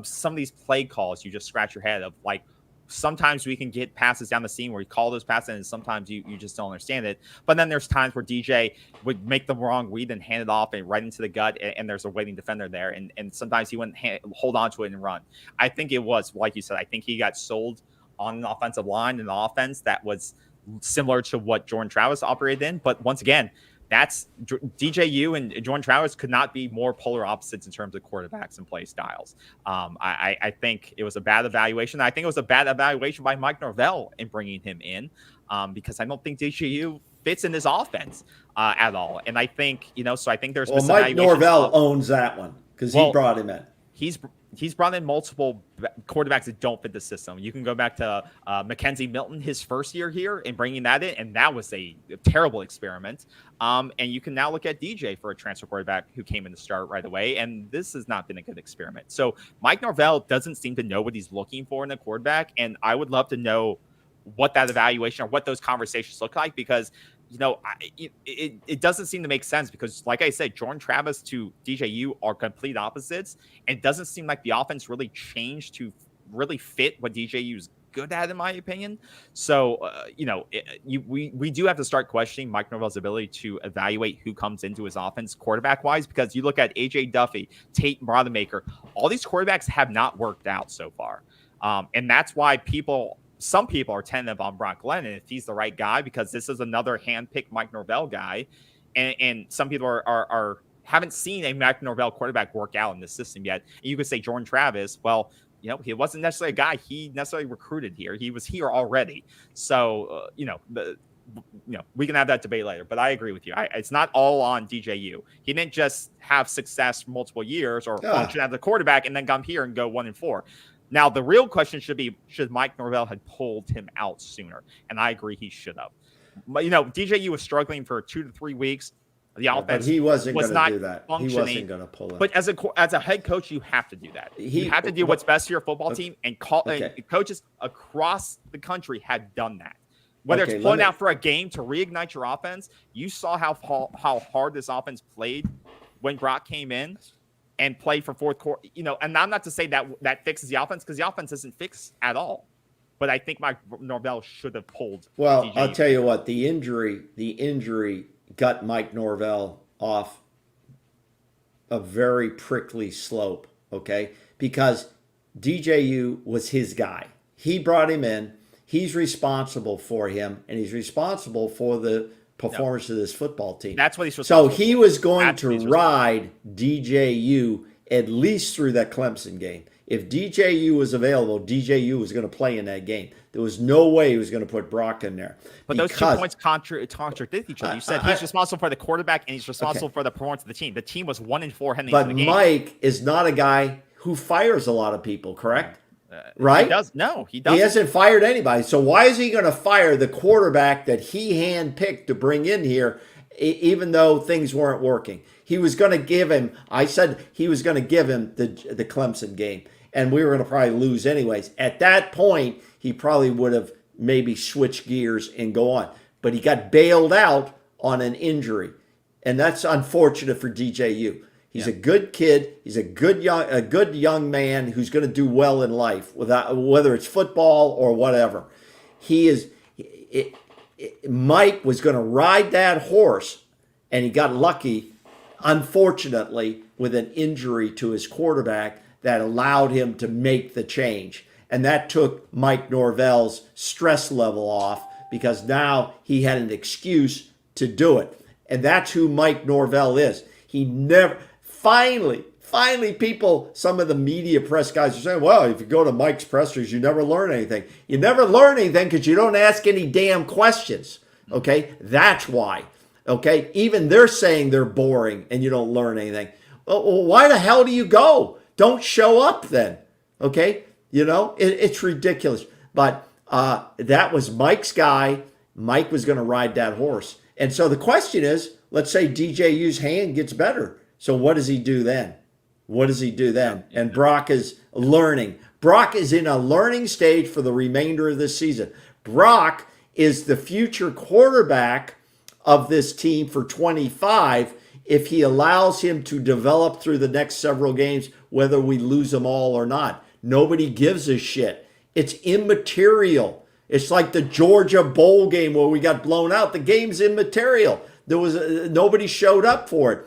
some of these play calls, you just scratch your head of like, sometimes we can get passes down the seam where you call those passes, and sometimes you just don't understand it. But then there's times where DJ would make the wrong read and hand it off and right into the gut, and there's a waiting defender there, and sometimes he wouldn't hold on to it and run. I think it was, like you said, I think he got sold on an offensive line and an offense that was similar to what Jordan Travis operated in. But once again, that's DJU and Jordan Travis could not be more polar opposites in terms of quarterbacks and play styles. I think it was a bad evaluation. I think it was a bad evaluation by Mike Norvell in bringing him in, because I don't think DJU fits in this offense at all. And I think, so I think there's Mike Norvell owns that one because he brought him in. He's brought in multiple quarterbacks that don't fit the system. You can go back to Mackenzie Milton, his first year here, and bringing that in, and that was a terrible experiment. And you can now look at DJ for a transfer quarterback who came in to start right away, and this has not been a good experiment. So Mike Norvell doesn't seem to know what he's looking for in a quarterback, and I would love to know what that evaluation or what those conversations look like, because it doesn't seem to make sense, because like I said, Jordan Travis to DJU are complete opposites, and it doesn't seem like the offense really changed to really fit what DJU is good at, in my opinion. So, we do have to start questioning Mike Norvell's ability to evaluate who comes into his offense quarterback-wise, because you look at A.J. Duffy, Tate Brodemaker, all these quarterbacks have not worked out so far. And that's why some people are tentative on Brock Glennon if he's the right guy, because this is another hand-picked Mike Norvell guy, and some people are haven't seen a Mike Norvell quarterback work out in this system yet. And you could say Jordan Travis, well, he wasn't necessarily a guy he necessarily recruited here. He was here already, so we can have that debate later. But I agree with you. It's not all on DJU. He didn't just have success for multiple years or function as a quarterback and then come here and go 1-4. Now, the real question should be, should Mike Norvell have pulled him out sooner? And I agree he should have. But, DJU was struggling for 2 to 3 weeks. The offense he wasn't was going to not do that. Functioning. He wasn't going to pull him. But as a head coach, you have to do that. You have to do what's best for your football team, and coaches across the country have done that. Whether it's pulling out for a game to reignite your offense, you saw how hard this offense played when Brock came in and play for fourth quarter, and I'm not to say that fixes the offense, because the offense isn't fixed at all. But I think Mike Norvell should have pulled. Well, I'll tell you what, the injury got Mike Norvell off a very prickly slope, okay? Because DJU was his guy. He brought him in. He's responsible for him, and he's responsible for the performance of this football team. That's what he's responsible for. So he was going to ride DJU at least through that Clemson game. If DJU was available, DJU was going to play in that game. There was no way he was going to put Brock in there. But those 2 points contradict each other. You said he's responsible for the quarterback and he's responsible for the performance of the team. The team was 1-4 heading into the game. But Mike is not a guy who fires a lot of people, correct? Right? He does. No, he doesn't. He hasn't fired anybody. So why is he going to fire the quarterback that he handpicked to bring in here, even though things weren't working? He was going to give him, I said he was going to give him the Clemson game, and we were going to probably lose anyways. At that point, he probably would have maybe switched gears and go on. But he got bailed out on an injury, and that's unfortunate for DJU. He's a good kid. He's a good young man who's going to do well in life, whether it's football or whatever. Mike was going to ride that horse, and he got lucky, unfortunately, with an injury to his quarterback that allowed him to make the change. And that took Mike Norvell's stress level off, because now he had an excuse to do it. And that's who Mike Norvell is. He never... Finally, people, some of the media press guys are saying, well, if you go to Mike's pressers, you never learn anything. You never learn anything because you don't ask any damn questions, okay? That's why. Okay, even they're saying they're boring and you don't learn anything. Well, why the hell do you go? Don't show up then. Okay, it's ridiculous. But that was Mike's guy. Mike was going to ride that horse. And so the question is, let's say DJU's hand gets better. So what does he do then? What does he do then? And Brock is learning. Brock is in a learning stage for the remainder of this season. Brock is the future quarterback of this team for 25 if he allows him to develop through the next several games, whether we lose them all or not. Nobody gives a shit. It's immaterial. It's like the Georgia bowl game where we got blown out. The game's immaterial. There was nobody showed up for it,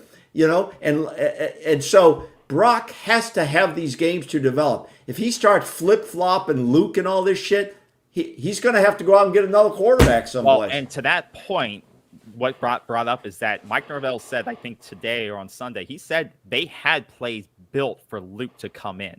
and so Brock has to have these games to develop. If he starts flip-flopping Luke and all this shit, he's going to have to go out and get another quarterback someplace. Well, and to that point, what brought up is that Mike Norvell said, I think today or on Sunday, he said they had plays built for Luke to come in,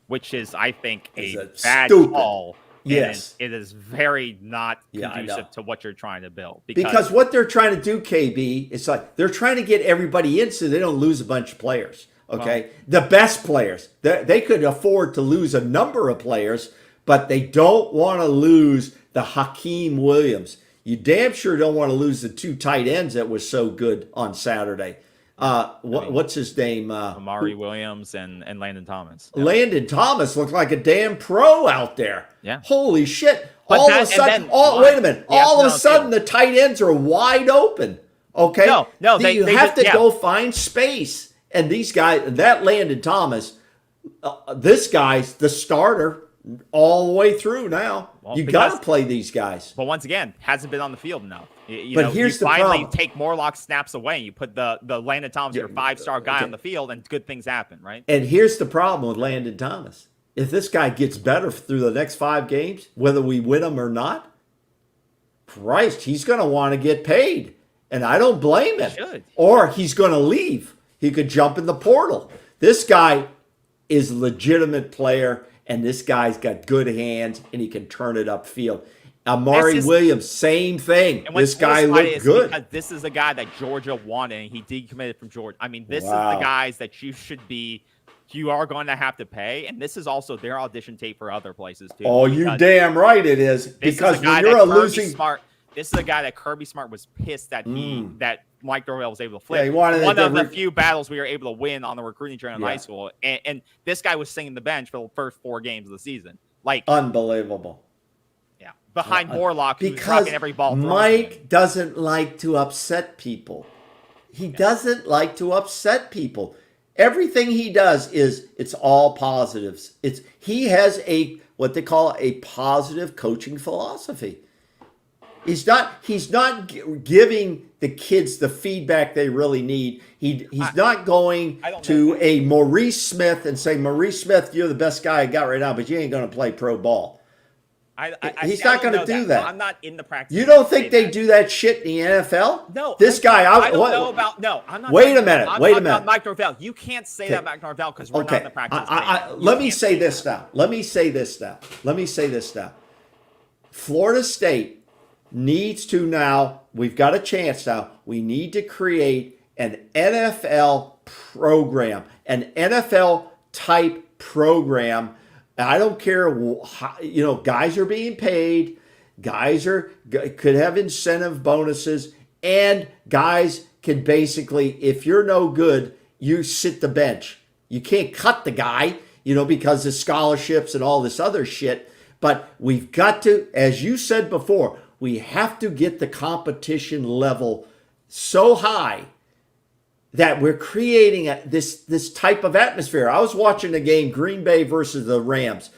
which is, I think, a bad call. Yes. It is very not conducive to what you're trying to build. Because what they're trying to do, KB, it's like they're trying to get everybody in so they don't lose a bunch of players. Okay? Well, the best players. They could afford to lose a number of players, but they don't want to lose the Hakeem Williams. You damn sure don't want to lose the two tight ends that was so good on Saturday. What's his name? Amari Williams and Landon Thomas. Yep. Landon Thomas looked like a damn pro out there. Yeah. Holy shit. All of a sudden, wait a minute. All of a sudden, the tight ends are wide open. Okay? No. You have to go find space. And these guys, that Landon Thomas, this guy's the starter all the way through now. Well, you got to play these guys. But once again, hasn't been on the field enough. Here's the finally problem. Take Morlock snaps away. You put the Landon Thomas, your 5-star guy, on the field, and good things happen, right? And here's the problem with Landon Thomas. If this guy gets better through the next 5 games, whether we win them or not, Christ, he's going to want to get paid. And I don't blame him. Should. Or he's going to leave. He could jump in the portal. This guy is a legitimate player, and this guy's got good hands, and he can turn it upfield. Amari Williams, same thing. This guy looked good. Because this is a guy that Georgia wanted, and he decommitted from Georgia. I mean, this is the guys that you are going to have to pay, and this is also their audition tape for other places, too. Oh, you damn right it is. Because when you're a losing... This is a guy that Kirby Smart was pissed that that Mike Norvell was able to flip. Yeah, he wanted one of the few battles we were able to win on the recruiting train in high school. And this guy was singing the bench for the first 4 games of the season. Like unbelievable. Yeah. Behind Morlock, who's because dropping every ball. Mike doesn't like to upset people. He doesn't like to upset people. Everything he does it's all positives. He has what they call a positive coaching philosophy. He's not giving the kids the feedback they really need. He's not going to a Maurice Smith and say, Maurice Smith, you're the best guy I got right now, but you ain't going to play pro ball. He's not going to do that. I'm not in the practice. You don't think they do that shit in the NFL? No. This guy, I don't know about. No, I'm not. Wait a minute. I'm wait a talking minute. about Mike Norvell. You can't say that Mike Norvell because we're not in the practice. Let me say this now. Florida State needs to now, we've got a chance now, we need to create an NFL program, an NFL type program. I don't care, guys are being paid, could have incentive bonuses, and guys can basically, if you're no good, you sit the bench. You can't cut the guy, because of scholarships and all this other shit. But we've got to, as you said before, we have to get the competition level so high that we're creating this type of atmosphere. I was watching a game, Green Bay versus the Rams.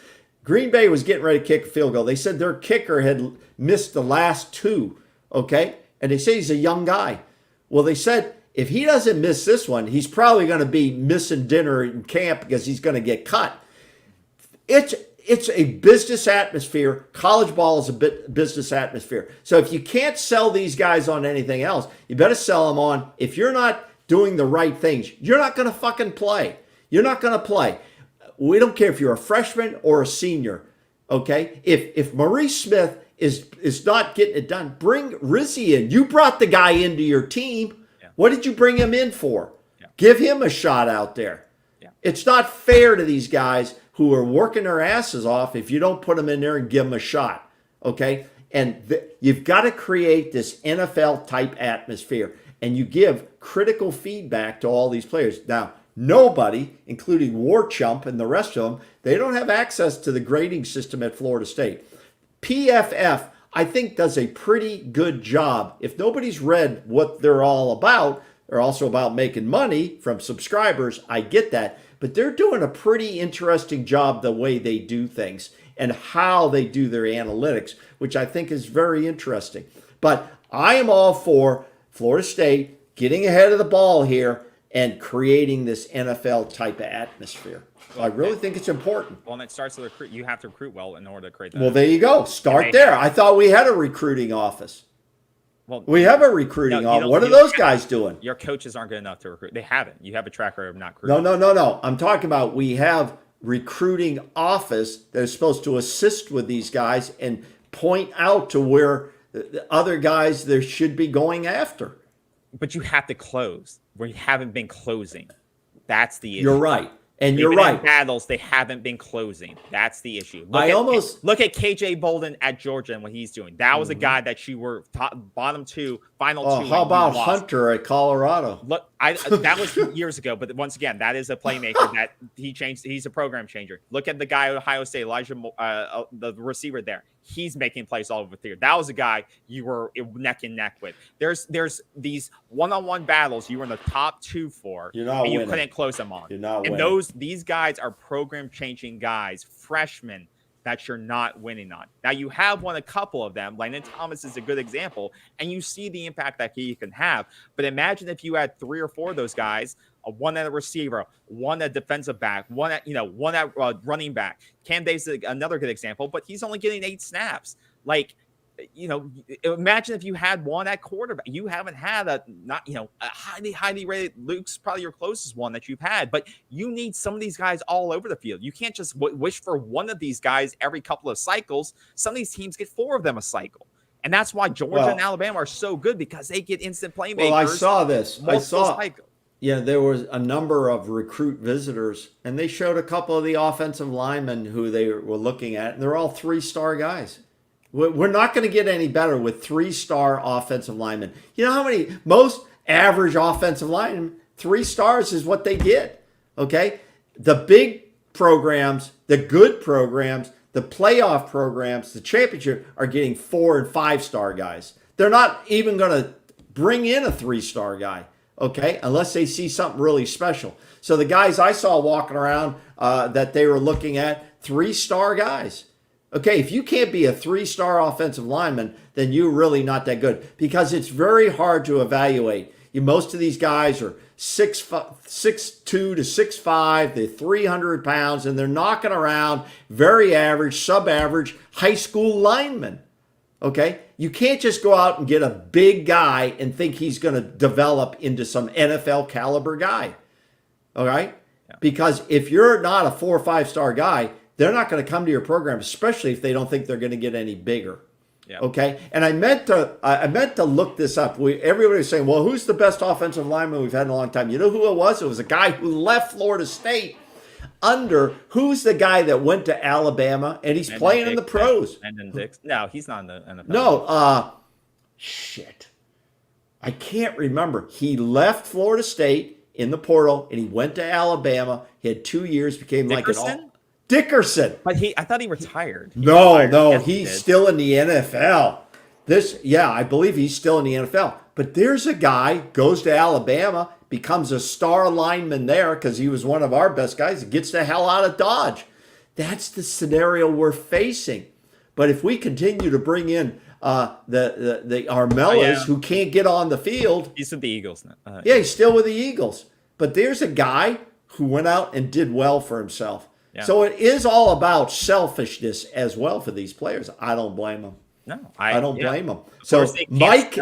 Green Bay was getting ready to kick a field goal. They said their kicker had missed the last 2, okay? And they say he's a young guy. Well, they said if he doesn't miss this one, he's probably going to be missing dinner in camp because he's going to get cut. It's a business atmosphere. College ball is a business atmosphere. So if you can't sell these guys on anything else, you better sell them on, if you're not doing the right things, you're not going to fucking play. You're not going to play. We don't care if you're a freshman or a senior, okay? If Maurice Smith is not getting it done. Bring Rizzi in. You brought the guy into your team. Yeah. What did you bring him in for? Yeah. Give him a shot out there. Yeah. It's not fair to these guys who are working their asses off if you don't put them in there and give them a shot. Okay? And you've got to create this NFL type atmosphere, and you give critical feedback to all these players. Now, nobody, including War Chump and the rest of them, they don't have access to the grading system at Florida State. PFF, I think, does a pretty good job. If nobody's read what they're all about, they're also about making money from subscribers. I get that. But they're doing a pretty interesting job the way they do things and how they do their analytics, which I think is very interesting. But I am all for Florida State getting ahead of the ball here and creating this NFL type of atmosphere. I really think it's important. Well, and it starts to recruit. You have to recruit well in order to create that. Well, there you go. Start there. I thought we had a recruiting office. Well, we have a recruiting office. What are those guys doing? Your coaches aren't good enough to recruit. They haven't. You have a track record of not recruiting. No. I'm talking about we have recruiting office that is supposed to assist with these guys and point out to where the other guys there should be going after. But you have to close where you haven't been closing. That's the issue. You're right. And Even you're right. in battles, they haven't been closing. That's the issue. Look at KJ Bolden at Georgia and what he's doing. That was a guy that you were bottom two, final two. How about Hunter at Colorado? Look, that was years ago. But once again, that is a playmaker that he changed. He's a program changer. Look at the guy at Ohio State, Elijah, the receiver there. He's making plays all over the field. That was a guy you were neck and neck with. There's these one-on-one battles you were in the top two for, and you couldn't close them on. You're not winning. And these guys are program-changing guys, freshmen that you're not winning on. Now you have won a couple of them. Landon Thomas is a good example, and you see the impact that he can have. But imagine if you had 3 or 4 of those guys. One at a receiver, one at defensive back, one at running back. Cam Davis is another good example, but he's only getting 8 snaps. Imagine if you had one at quarterback. You haven't had a highly rated. Luke's probably your closest one that you've had, but you need some of these guys all over the field. You can't just wish for one of these guys every couple of cycles. Some of these teams get 4 of them a cycle. And that's why Georgia and Alabama are so good, because they get instant playmakers. Well, I saw this. Cycles. Yeah, there was a number of recruit visitors, and they showed a couple of the offensive linemen who they were looking at, and they're all 3-star guys. We're not going to get any better with 3-star offensive linemen. You know how many, most average offensive linemen, 3 stars is what they get, okay? The big programs, the good programs, the playoff programs, the championship are getting 4- and 5-star guys. They're not even going to bring in a 3-star guy. Okay, unless they see something really special. So the guys I saw walking around that they were looking at, 3-star guys. Okay, if you can't be a 3-star offensive lineman, then you're really not that good, because it's very hard to evaluate. Most of these guys are 6'2" to 6'5", they're 300 pounds, and they're knocking around very average, sub-average high school linemen. Okay, you can't just go out and get a big guy and think he's going to develop into some NFL caliber guy. All right, because if you're not a 4 or 5-star guy, they're not going to come to your program, especially if they don't think they're going to get any bigger. Yeah. Okay, and I meant to look this up. Everybody was saying, well, who's the best offensive lineman we've had in a long time? You know who it was? It was a guy who left Florida State. Who's the guy that went to Alabama and he's playing in the pros? Brandon Dix. No, he's not in the NFL. No, shit. I can't remember. He left Florida State in the portal and he went to Alabama. He had 2 years, became Dickerson? like an all. Dickerson. But I thought he retired. He's still in the NFL. I believe he's still in the NFL. But there's a guy, goes to Alabama, becomes a star lineman there because he was one of our best guys, and gets the hell out of Dodge. That's the scenario we're facing. But if we continue to bring in the Armellas who can't get on the field. He's with the Eagles now. He's still with the Eagles. But there's a guy who went out and did well for himself. Yeah. So it is all about selfishness as well for these players. I don't blame them. No, I don't blame them. So Mike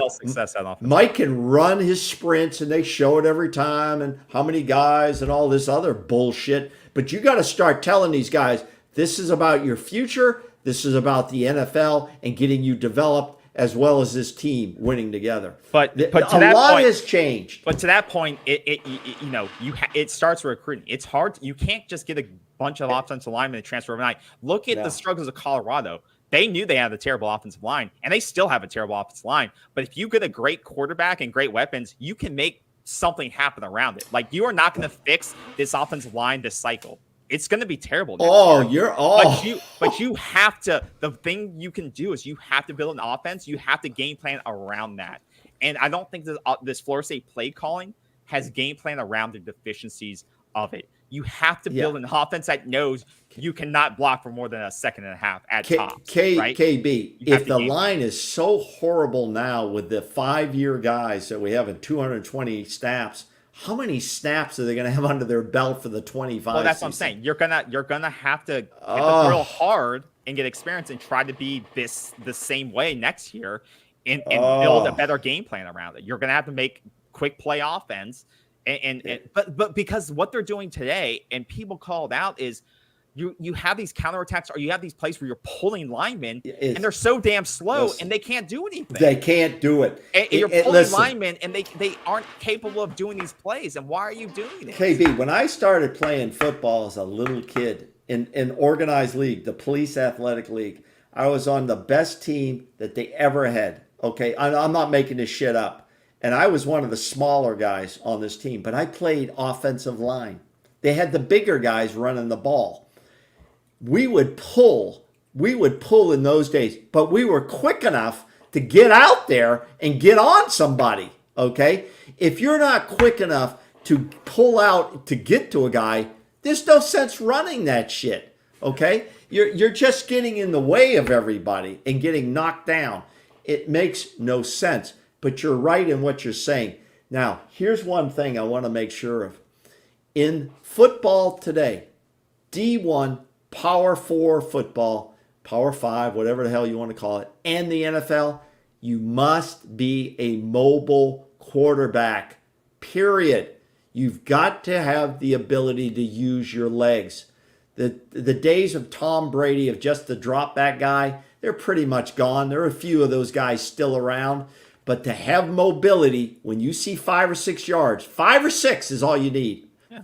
can run his sprints, and they show it every time, and how many guys and all this other bullshit. But you got to start telling these guys, this is about your future. This is about the NFL and getting you developed as well as this team winning together. But to a that lot point, has changed. But to that point, it starts with recruiting. It's hard. You can't just get a bunch of offensive linemen and transfer overnight. Look at the struggles of Colorado. They knew they had a terrible offensive line, and they still have a terrible offensive line. But if you get a great quarterback and great weapons, you can make something happen around it. Like, you are not going to fix this offensive line this cycle. It's going to be terrible. But you have to. The thing you can do is you have to build an offense. You have to game plan around that. And I don't think this Florida State play calling has game plan around the deficiencies of it. You have to build an offense that knows you cannot block for more than a second and a half at tops. Right? KB, if the line is so horrible now with the 5-year guys that we have in 220 snaps, how many snaps are they going to have under their belt for the 25? Well, that's what I'm saying. You're gonna have to hit the drill hard and get experience and try to be the same way next year and build a better game plan around it. You're gonna have to make quick play offense. But because what they're doing today, and people called out, is you have these counterattacks, or you have these plays where you're pulling linemen and they're so damn slow and they can't do anything. They can't do it. And you're pulling linemen and they aren't capable of doing these plays. And why are you doing it? KB, when I started playing football as a little kid in organized league, the Police Athletic League, I was on the best team that they ever had. Okay, I'm not making this shit up. And I was one of the smaller guys on this team, but I played offensive line. They had the bigger guys running the ball. We would pull in those days, but we were quick enough to get out there and get on somebody, okay? If you're not quick enough to pull out to get to a guy, there's no sense running that shit, okay? You're just getting in the way of everybody and getting knocked down. It makes no sense. But you're right in what you're saying. Now, here's one thing I want to make sure of. In football today, D1, Power 4 football, Power 5, whatever the hell you want to call it, and the NFL, you must be a mobile quarterback, period. You've got to have the ability to use your legs. The days of Tom Brady, of just the drop back guy, they're pretty much gone. There are a few of those guys still around. But to have mobility, when you see 5 or 6 yards, 5 or 6 is all you need. Yeah.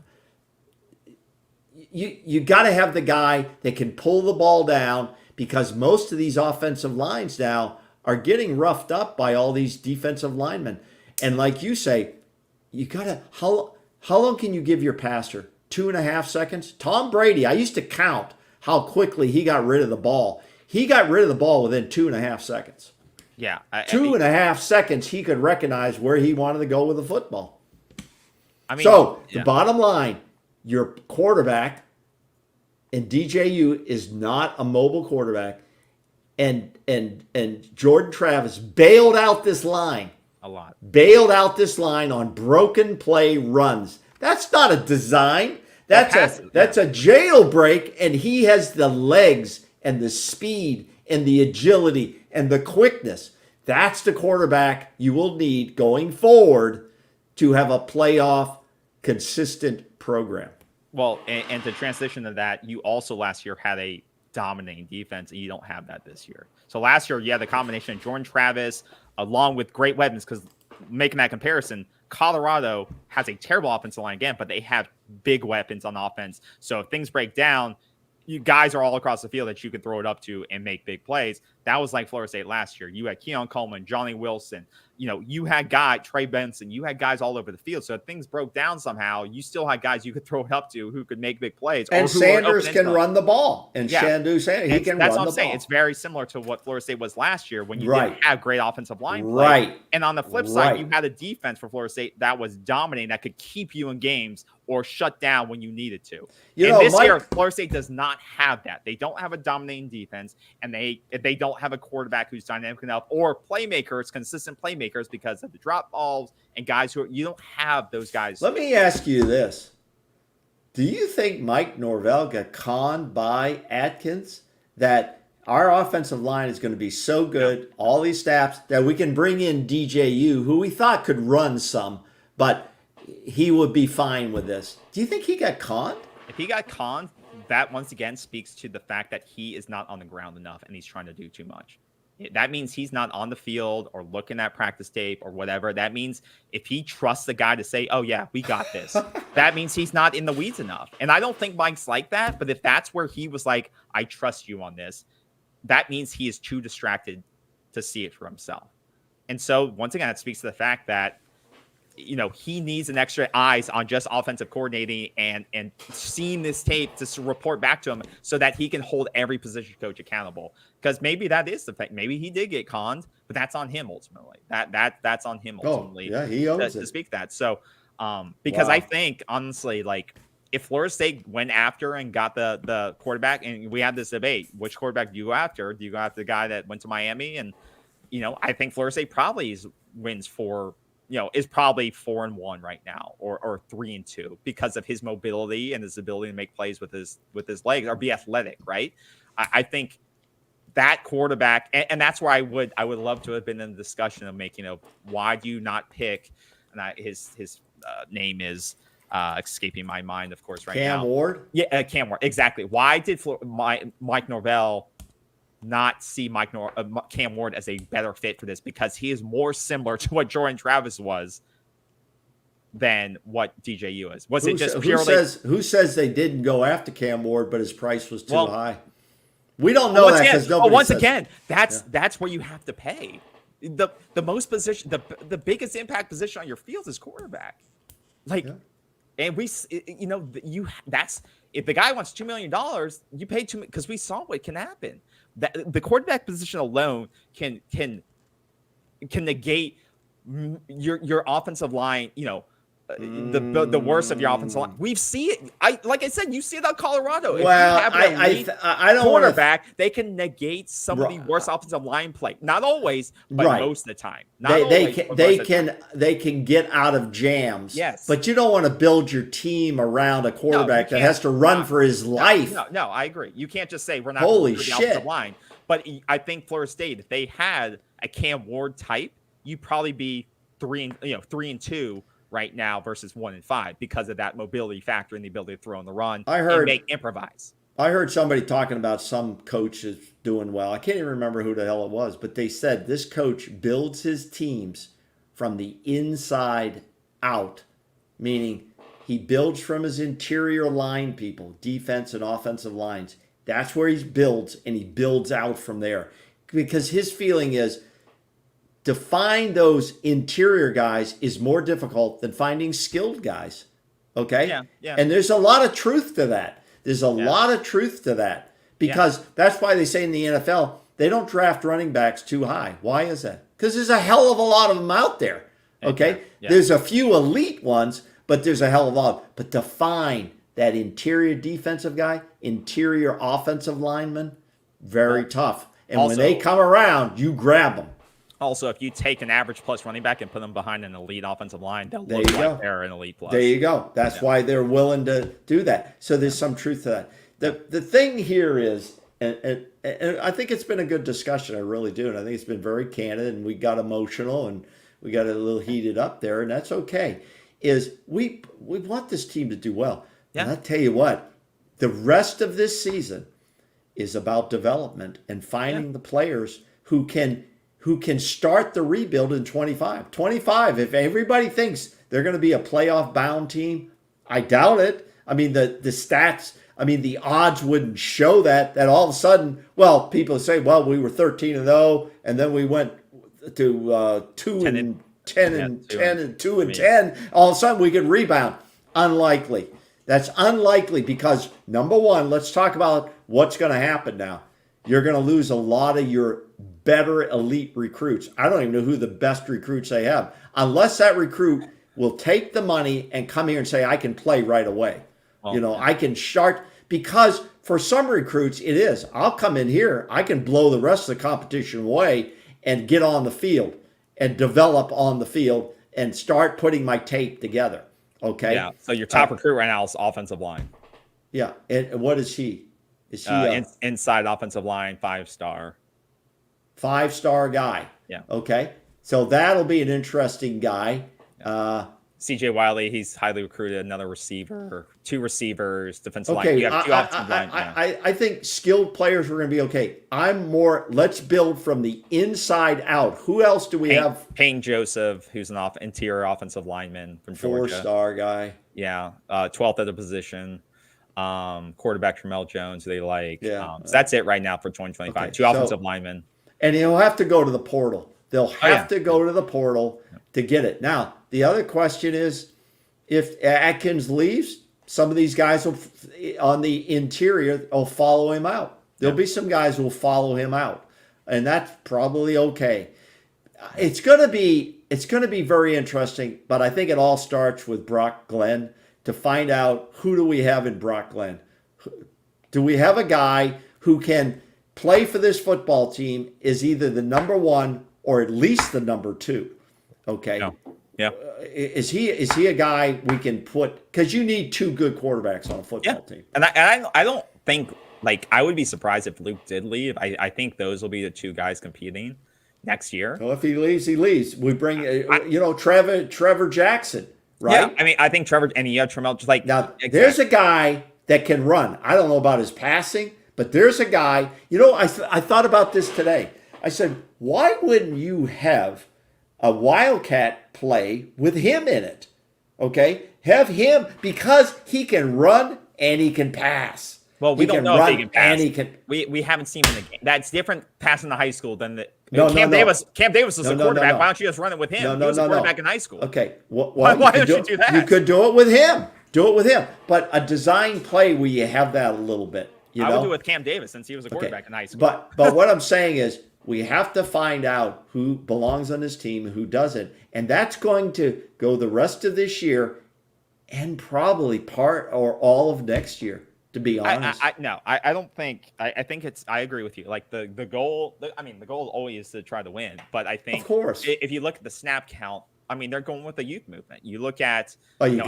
You got to have the guy that can pull the ball down, because most of these offensive lines now are getting roughed up by all these defensive linemen. And like you say, you got to, how long can you give your passer? 2.5 seconds? Tom Brady, I used to count how quickly he got rid of the ball. He got rid of the ball within 2.5 seconds. Yeah. 2.5 seconds, he could recognize where he wanted to go with the football. The bottom line, your quarterback, and DJU is not a mobile quarterback, and Jordan Travis bailed out this line. A lot. Bailed out this line on broken play runs. That's not a design. That's a jailbreak, and he has the legs and the speed and the agility and the quickness. That's the quarterback you will need going forward to have a playoff consistent program. Well, and to transition to that, you also last year had a dominating defense, and you don't have that this year. So last year, you had the combination of Jordan Travis along with great weapons, because making that comparison, Colorado has a terrible offensive line again, but they have big weapons on offense. So if things break down, you guys are all across the field that you can throw it up to and make big plays. That was like Florida State last year. You had Keon Coleman, Johnny Wilson. You had Trey Benson. You had guys all over the field. So if things broke down somehow, you still had guys you could throw it up to who could make big plays. And Sanders can run the ball. And Shandu Sanders, he can run the ball. That's what I'm saying. It's very similar to what Florida State was last year when you didn't have great offensive line play. Right. And on the flip side, you had a defense for Florida State that was dominating, that could keep you in games or shut down when you needed to. This year, Florida State does not have that. They don't have a dominating defense, and they don't have a quarterback who's dynamic enough, or playmakers, consistent playmakers, because of the drop balls and guys you don't have those guys. Let me ask you this. Do you think Mike Norvell got conned by Atkins that our offensive line is going to be so good, all these snaps, that we can bring in DJU, who we thought could run some, but he would be fine with this? Do you think he got conned? If he got conned, that once again speaks to the fact that he is not on the ground enough and he's trying to do too much. That means he's not on the field or looking at practice tape or whatever. That means if he trusts the guy to say, oh, yeah, we got this, that means he's not in the weeds enough. And I don't think Mike's like that. But if that's where he was like, I trust you on this, that means he is too distracted to see it for himself. And so once again, it speaks to the fact that, he needs an extra eyes on just offensive coordinating and seeing this tape to report back to him so that he can hold every position coach accountable. Because maybe that is the fact. Maybe he did get conned, but that's on him ultimately. That's on him ultimately. Oh, yeah, he owns to speak that. So, because I think honestly, like if Florida State went after and got the quarterback, and we had this debate, which quarterback do you go after? Do you go after the guy that went to Miami? And I think Florida State probably wins is probably 4-1 right now, or 3-2 because of his mobility and his ability to make plays with his legs or be athletic, right? I think that quarterback, and that's where I would love to have been in the discussion of making why do you not pick? And his name is escaping my mind, of course, right now. Cam Ward. Yeah, Cam Ward. Exactly. Why did Mike Norvell not see Cam Ward as a better fit for this? Because he is more similar to what Jordan Travis was than what DJU is. Was it just purely? Who says they didn't go after Cam Ward, but his price was too high? We don't know that because nobody. Once again, that's where you have to pay. The most position, the biggest impact position on your field is quarterback. And that's if the guy wants $2 million, you pay $2 million because we saw what can happen. That the quarterback position alone can negate your offensive line. The worst of your offensive line. We see it. Like I said, you see it on Colorado. Well, I don't want quarterback. They can negate some of the worst offensive line play. Not always, but most of the time. They can get out of jams. Yes, but you don't want to build your team around a quarterback that has to run for his life. No, I agree. You can't just say we're not. Holy the shit! Offensive line. But I think Florida State, if they had a Cam Ward type, you'd probably be 3-2. Right now versus 1-5 because of that mobility factor and the ability to throw on the run and improvise. I heard somebody talking about some coaches doing well. I can't even remember who the hell it was, but they said this coach builds his teams from the inside out, meaning he builds from his interior line people, defense and offensive lines. That's where he builds, and he builds out from there because his feeling is to find those interior guys is more difficult than finding skilled guys. Okay? Yeah. And there's a lot of truth to that. There's a lot of truth to that because that's why they say in the NFL, they don't draft running backs too high. Why is that? Because there's a hell of a lot of them out there. Okay? Yeah. There's a few elite ones, but there's a hell of a lot. But to find that interior defensive guy, interior offensive lineman, very tough. And also, when they come around, you grab them. Also, if you take an average plus running back and put them behind an elite offensive line, they'll look like they're an elite plus. There you go. That's why they're willing to do that. So there's some truth to that. The thing here is, and I think it's been a good discussion. I really do. And I think it's been very candid, and we got emotional, and we got a little heated up there, and that's okay. Is we want this team to do well. Yeah. And I'll tell you what, the rest of this season is about development and finding the players who can start the rebuild in 25. 25, if everybody thinks they're going to be a playoff-bound team, I doubt it. I mean, the stats, the odds wouldn't show that all of a sudden, well, people say, well, we were 13-0, and then we went to 2-10 and 2-10. All of a sudden, we could rebound. Unlikely. That's unlikely because, number one, let's talk about what's going to happen now. You're going to lose a lot of your better elite recruits. I don't even know who the best recruits they have, unless that recruit will take the money and come here and say, I can play right away. I can start, because for some recruits, it is, I'll come in here, I can blow the rest of the competition away and get on the field and develop on the field and start putting my tape together. Okay. Yeah. So your top recruit right now is offensive line. Yeah. And what is he? Is he inside offensive line, 5-star? 5-star guy. Yeah. Okay. So that'll be an interesting guy. C.J. Wiley, he's highly recruited. Another receiver, 2 receivers, defensive line. Okay, You have 2 offensive line. Yeah. I think skilled players are going to be okay. I'm more, let's build from the inside out. Who else do we have? Payne Joseph, who's an interior offensive lineman from Georgia. 4-star guy. Yeah, 12th at the position. Quarterback Tramel Jones, who they like. Yeah. So that's it right now for 2025. Okay, 2 offensive linemen. And he'll have to go to the portal. They'll have to go to the portal to get it. Now, the other question is, if Atkins leaves, some of these guys will, on the interior, will follow him out. There'll be some guys who will follow him out, and that's probably okay. It's going to be very interesting, but I think it all starts with Brock Glenn to find out, who do we have in Brock Glenn? Do we have a guy who can play for this football team, is either the number 1 or at least the number 2? Okay. No. Yeah. Is he a guy we can put, because you need 2 good quarterbacks on a football team. And I don't think, like, I would be surprised if Luke did leave. I think those will be the 2 guys competing next year. Well, if he leaves, he leaves. We bring Trevor Jackson, right? Yeah, I mean, I think Trevor, and you have Tramel, just like, now there's a guy that can run. I don't know about his passing, but there's a guy. I thought about this today. I said, why wouldn't you have a Wildcat play with him in it? Okay, have him, because he can run and he can pass. Well, we don't know if he can pass. And he can. We haven't seen him in the game. That's different passing the high school than the. Cam Davis is a quarterback. Why don't you just run it with him? He was a quarterback in high school. Okay. Why don't you do that? You could do it with him. Do it with him. But a design play where you have that a little bit. I would do it with Cam Davis, since he was a quarterback in high school. But what I'm saying is, we have to find out who belongs on this team and who doesn't. And that's going to go the rest of this year and probably part or all of next year, to be honest. I don't think. I think it's. I agree with you. Like the goal. The goal always is to try to win. But I think, of course, if you look at the snap count, they're going with the youth movement. You look at you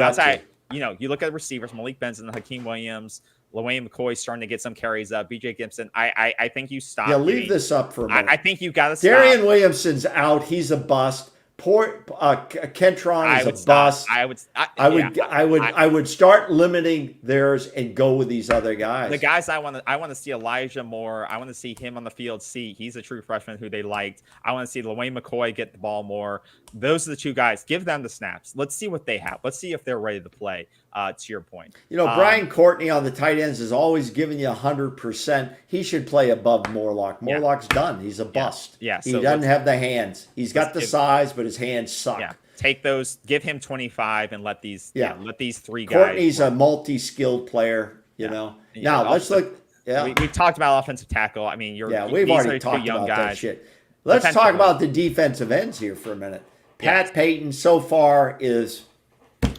look at receivers, Malik Benson, Hakeem Williams, LaWayne McCoy starting to get some carries up. BJ Gibson. I think you stop. Yeah, leave this up for a minute. I think you got to stop. Darian Williamson's out. He's a bust. Poor Kentron is a bust. I would start limiting theirs and go with these other guys. The guys I want to see Elijah Moore. I want to see him on the field. He's a true freshman who they liked. I want to see LaWayne McCoy get the ball more. Those are the 2 guys. Give them the snaps. Let's see what they have. Let's see if they're ready to play. To your point, Brian Courtney on the tight ends is always giving you 100%. He should play above Morlock. Morlock's done. He's a bust. Yeah. He doesn't have the hands. He's got the size, but his hands suck. Yeah. Take those. Give him 25 and let these. Let these 3 guys. Courtney's a multi-skilled player. Now let's look. Yeah. We've talked about offensive tackle. We've already talked about that shit. Let's talk about the defensive ends here for a minute. Pat Payton so far is.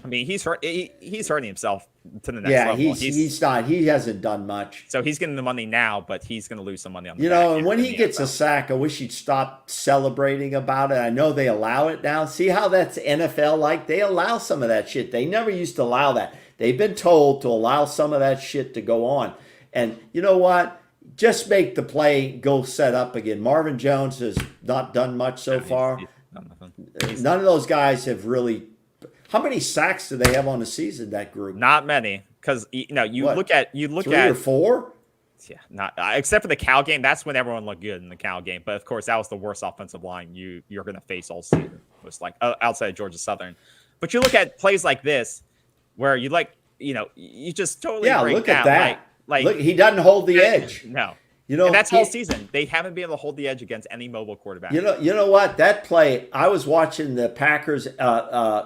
He's hurting himself to the next level. He's not. He hasn't done much. So he's getting the money now, but he's going to lose some money on the and when he gets a sack, I wish he'd stop celebrating about it. I know they allow it now. See how that's NFL like? They allow some of that shit. They never used to allow that. They've been told to allow some of that shit to go on. And you know what? Just make the play go set up again. Marvin Jones has not done much so far. He's done nothing. None of those guys have really. How many sacks do they have on the season, that group? Not many, because look at 3 or 4. Yeah, not except for the Cal game. That's when everyone looked good in the Cal game. But of course, that was the worst offensive line you're going to face all season. It was like outside of Georgia Southern. But you look at plays like this, where you just totally break look down. at that. Look, he doesn't hold the edge. No. And that's all season. They haven't been able to hold the edge against any mobile quarterback. You know what? That play, I was watching the Packers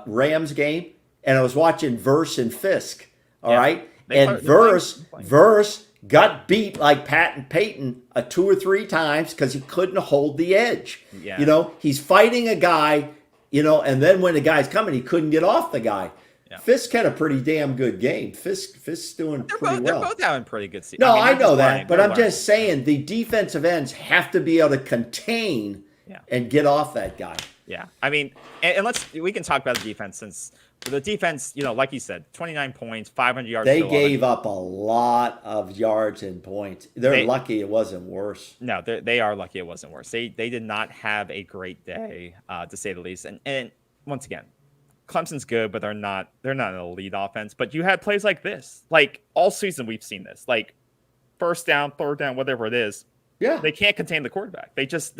Rams game, and I was watching Verse and Fisk. All right, and Verse got beat like Pat and Peyton 2 or 3 times because he couldn't hold the edge. Yeah. He's fighting a guy, and then when the guy's coming, he couldn't get off the guy. Yeah. Fisk had a pretty damn good game. Fisk's doing pretty well. They're both having pretty good season. No, I know that, but I'm just saying the defensive ends have to be able to contain and get off that guy. Yeah, and we can talk about the defense, since the defense, like you said, 29 points, 500 yards. They gave up a lot of yards and points. They're lucky it wasn't worse. No, they are lucky it wasn't worse. They did not have a great day, to say the least. And once again, Clemson's good, but they're not an elite offense. But you had plays like this. Like all season we've seen this. Like first down, third down, whatever it is. Yeah. They can't contain the quarterback. They can't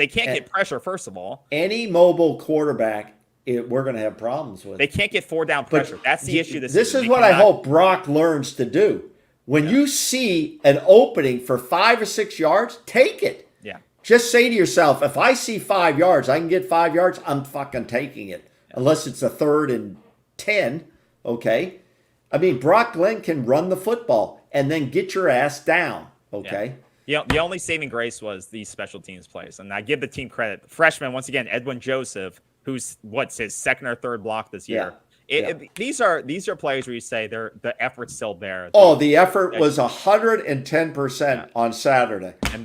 get pressure, first of all. Any mobile quarterback, we're going to have problems with. They can't get 4 down pressure. That's the issue This is what I hope Brock learns to do. When you see an opening for 5 or 6 yards, take it. Yeah. Just say to yourself, if I see 5 yards, I can get 5 yards, I'm fucking taking it. Yeah. Unless it's a 3rd and 10, okay? I mean, Brock Glenn can run the football and then get your ass down, okay? Yeah. The only saving grace was these special teams plays. And I give the team credit. The freshman, once again, Edwin Joseph, who's his 2nd or 3rd block this year. These are players where you say the effort's still there. The effort was 110% on Saturday. And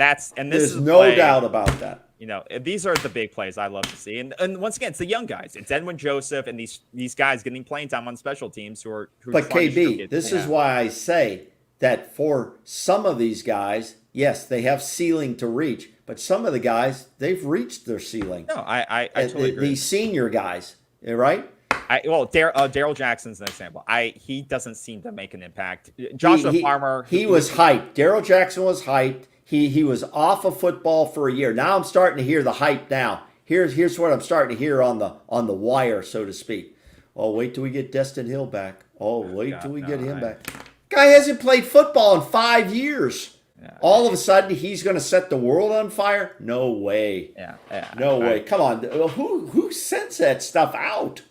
there's no doubt about that. You know, these are the big plays I love to see. And once again, it's the young guys. It's Edwin Joseph and these guys getting playing time on special teams who are But KB, this is why I say that for some of these guys, yes, they have ceiling to reach, but some of the guys, they've reached their ceiling. No, I totally agree. These senior guys, right? Daryl Jackson's an example. He doesn't seem to make an impact. Joshua Farmer. He was hyped. Daryl Jackson was hyped. He was off of football for a year. Now I'm starting to hear the hype now. Here's what I'm starting to hear on the wire, so to speak. Oh, wait till we get Destin Hill back. Oh, wait till we get him back. Guy hasn't played football in 5 years. Yeah, all of a sudden, he's going to set the world on fire? No way. No way. Come on. Who sends that stuff out?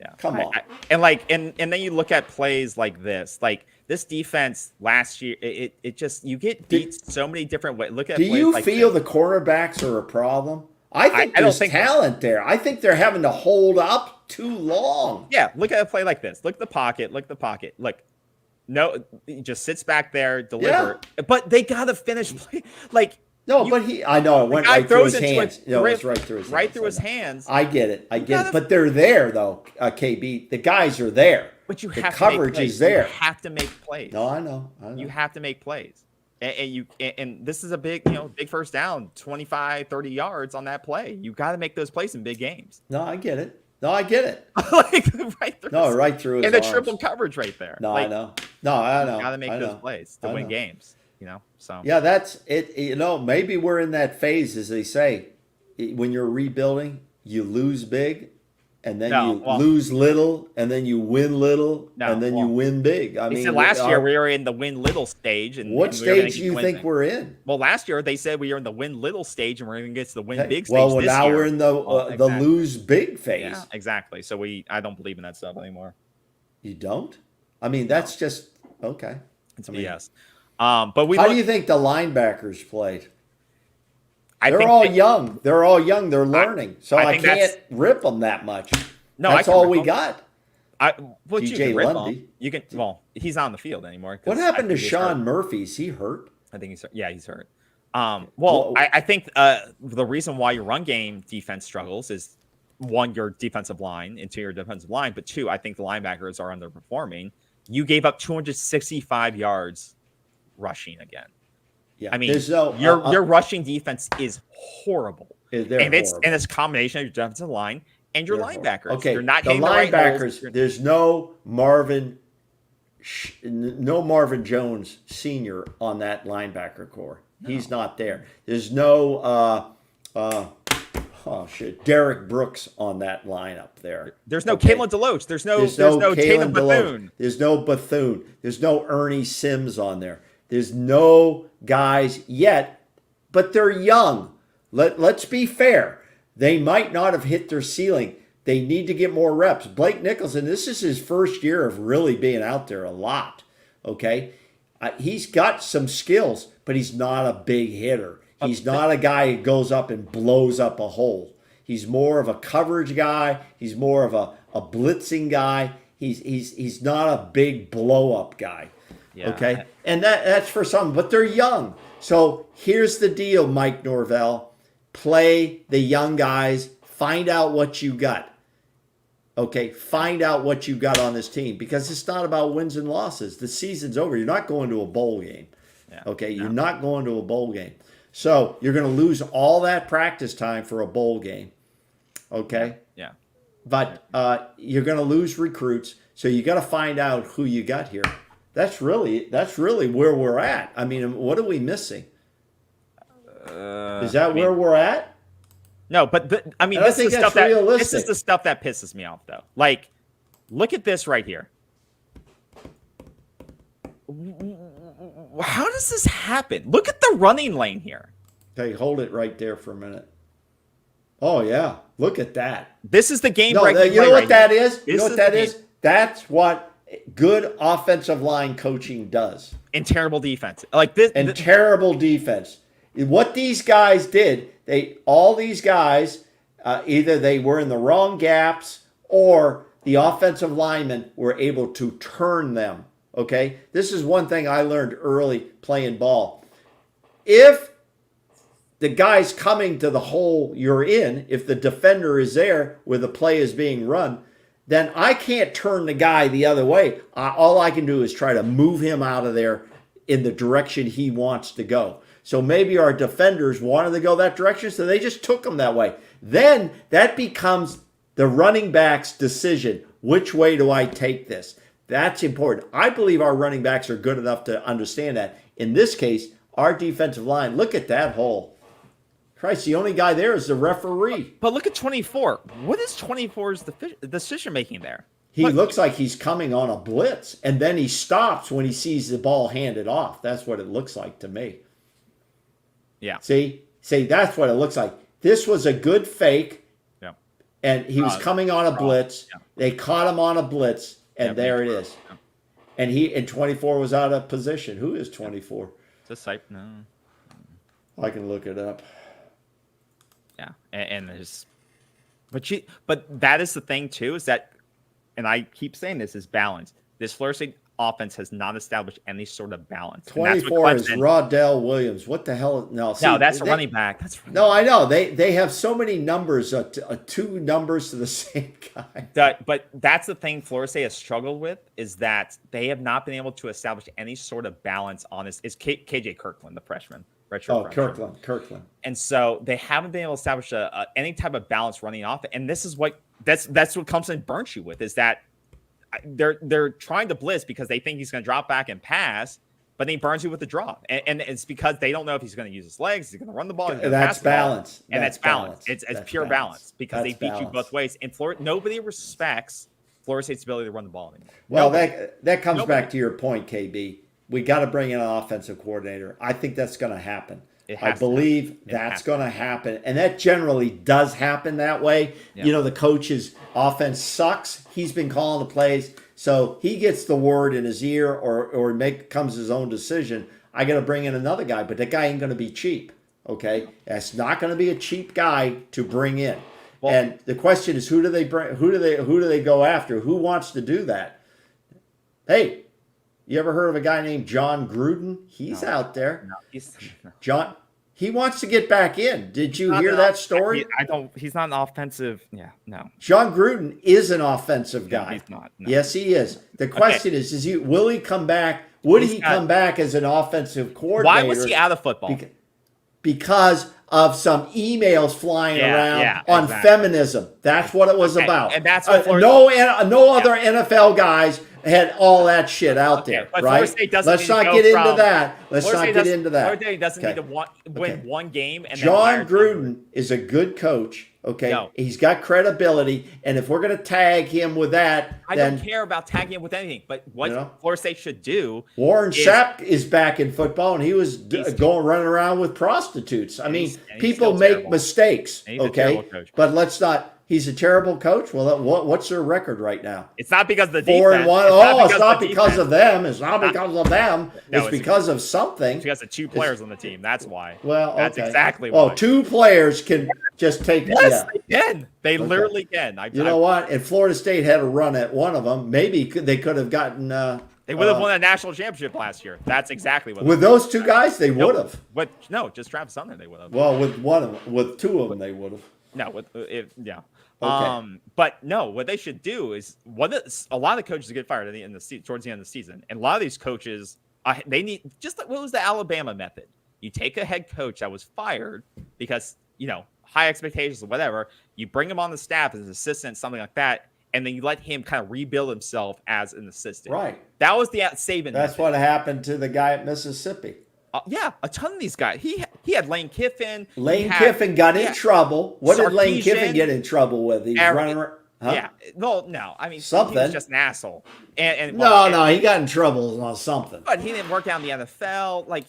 Yeah. Come on. And then you look at plays like this. Like this defense last year, it just you get beat so many different ways. Look at. Do you feel the cornerbacks are a problem? I think there's talent there. I think they're having to hold up too long. Yeah. Look at a play like this. Look at the pocket. Look. No, he just sits back there, deliver. Yeah. But they gotta finish play. Like I know it went right through his hands. No, it's right through his hands. Right through his hands. I get it. But they're there though, KB. The guys are there. But the coverage is there. You have to make plays. No, I know. You have to make plays. And this is a big first down, 25, 30 yards on that play. You got to make those plays in big games. No, I get it. Right through his and the triple coverage right there. No, I know. No, I know. You got to make those plays to win games. So yeah, that's it. Maybe we're in that phase, as they say, when you're rebuilding, you lose big, and then lose little, and then you win little, and then you win big. I mean, last year we were in the win little stage. And what stage do you think we're in? Well, last year they said we were in the win little stage, and we're going to get to the win big stage. Well, now we're in the lose big phase. Yeah, exactly. So I don't believe in that stuff anymore. You don't? I mean, that's just okay. It's BS. But how do you think the linebackers played? They're all young. They're learning. So I can't rip them that much. No, that's all we got. DJ Lundy. You can. Well, he's not on the field anymore. What happened to Sean Murphy? Is he hurt? I think he's hurt. Yeah, he's hurt. I think the reason why your run game defense struggles is one, your defensive line, interior defensive line, but two, I think the linebackers are underperforming. You gave up 265 yards rushing again. Yeah, I mean, your rushing defense is horrible, and it's a combination of your defensive line and your linebackers. Okay, you're not the linebackers. There's no Marvin Jones Sr. on that linebacker core. No. He's not there. There's no Derek Brooks on that lineup there. There's no Kalen DeLoach. There's no Tatum Bethune. There's no Bethune. There's no Ernie Sims on there. There's no guys yet, but they're young. Let's be fair. They might not have hit their ceiling. They need to get more reps. Blake Nicholson, this is his first year of really being out there a lot, okay? He's got some skills, but he's not a big hitter. He's not a guy who goes up and blows up a hole. He's more of a coverage guy. He's more of a blitzing guy. He's not a big blow-up guy. Yeah. Okay, and that's for some, but they're young. So here's the deal, Mike Norvell. Play the young guys. Find out what you got. Okay, find out what you got on this team, because it's not about wins and losses. The season's over. You're not going to a bowl game. Yeah. Okay, you're not going to a bowl game. So you're going to lose all that practice time for a bowl game. Okay? Yeah. but you're going to lose recruits. So you got to find out who you got here. That's really where we're at. I mean, what are we missing? Is that where we're at? No, but this is the stuff that pisses me off, though. Like, look at this right here. How does this happen? Look at the running lane here. Okay, hold it right there for a minute. Oh yeah, look at that. This is the game. No, you know what that is? You know what that is? That's what good offensive line coaching does. And terrible defense, like this. And terrible defense. What these guys did, all these guys, either they were in the wrong gaps or the offensive linemen were able to turn them. Okay, this is one thing I learned early playing ball. If the guy's coming to the hole you're in, if the defender is there where the play is being run, then I can't turn the guy the other way. All I can do is try to move him out of there in the direction he wants to go. So maybe our defenders wanted to go that direction, so they just took him that way. Then that becomes the running back's decision. Which way do I take this? That's important. I believe our running backs are good enough to understand that. In this case, our defensive line, look at that hole. Christ, the only guy there is the referee. But look at 24. What is 24's decision making there? He looks like he's coming on a blitz, and then he stops when he sees the ball handed off. That's what it looks like to me. Yeah. See, that's what it looks like. This was a good fake, yeah, and he was coming on a blitz. Yeah. They caught him on a blitz. And there it is. Yeah. And 24 was out of position. Who is 24? Is this no. I can look it up. Yeah. And there's but that is the thing too, is that, and I keep saying this, is balance. This Florida State offense has not established any sort of balance. 24 is Rodell Williams. What the hell? No, that's a running back. No, I know. They have so many numbers, two numbers to the same guy. But that's the thing Florida State has struggled with, is that they have not been able to establish any sort of balance on this. Is KJ Kirkland, the freshman. Kirkland. And so they haven't been able to establish any type of balance running off. And this is what Clemson burnt you with, is that they're trying to blitz because they think he's going to drop back and pass, but then he burns you with the drop. And it's because they don't know if he's going to use his legs, he's going to run the ball. That's balance. And that's balance. It's pure balance because they beat you both ways. And nobody respects Florida State's ability to run the ball anymore. Well, that comes back to your point, KB. We got to bring in an offensive coordinator. I think that's going to happen. I believe that's going to happen. And that generally does happen that way. Yeah. You know, the coach's offense sucks. He's been calling the plays. So he gets the word in his ear or comes his own decision. I got to bring in another guy, but that guy ain't going to be cheap. Okay? That's not going to be a cheap guy to bring in. Well, and the question is, who do they bring? Who do they go after? Who wants to do that? Hey, you ever heard of a guy named John Gruden? He's out there. No, John, he wants to get back in. Did you hear that story? He's not an offensive. Yeah, no. John Gruden is an offensive guy. No, he's not. No. Yes, he is. The question is will he come back? Would he come back as an offensive coordinator? Why was he out of football? Because of some emails flying around on feminism. That's what it was about. And that's what no other NFL guys had all that shit out there, right? Let's not get into that. Florida State doesn't need to win one game. And John Gruden is a good coach. Okay, he's got credibility, and if we're going to tag him with that, I don't care about tagging him with anything. But what Florida State should do. Warren Sapp is back in football, and he was running around with prostitutes. I mean, people make mistakes. Okay, but let's not. He's a terrible coach. Well, what's their record right now? It's not because of the defense. 4-1. It's not because of them. It's not because of them. It's because of something. It's because of two players on the team. That's why. Well, that's exactly why. Oh, two players can just take. Yes, they can. They literally can. You know what? If Florida State had a run at one of them, maybe they could have gotten. They would have won a national championship last year. That's exactly what. With those two guys, they would have. But no, just Travis Hunter, they would have. Well, with two of them, they would have. No, Okay. But no, what they should do is a lot of the coaches get fired towards the end of the season, and a lot of these coaches they need what was the Alabama method? You take a head coach that was fired because high expectations or whatever. You bring him on the staff as an assistant, something like that, and then you let him kind of rebuild himself as an assistant. Right. That was the Saban. That's what happened to the guy at Mississippi. Yeah, a ton of these guys. He had Lane Kiffin. Kiffin got in trouble. What did Lane Kiffin Sarkisian, get in trouble with? He's running around. Huh? Yeah, no. I mean, something. He was just an asshole. No, he got in trouble on something. But he didn't work out in the NFL. Like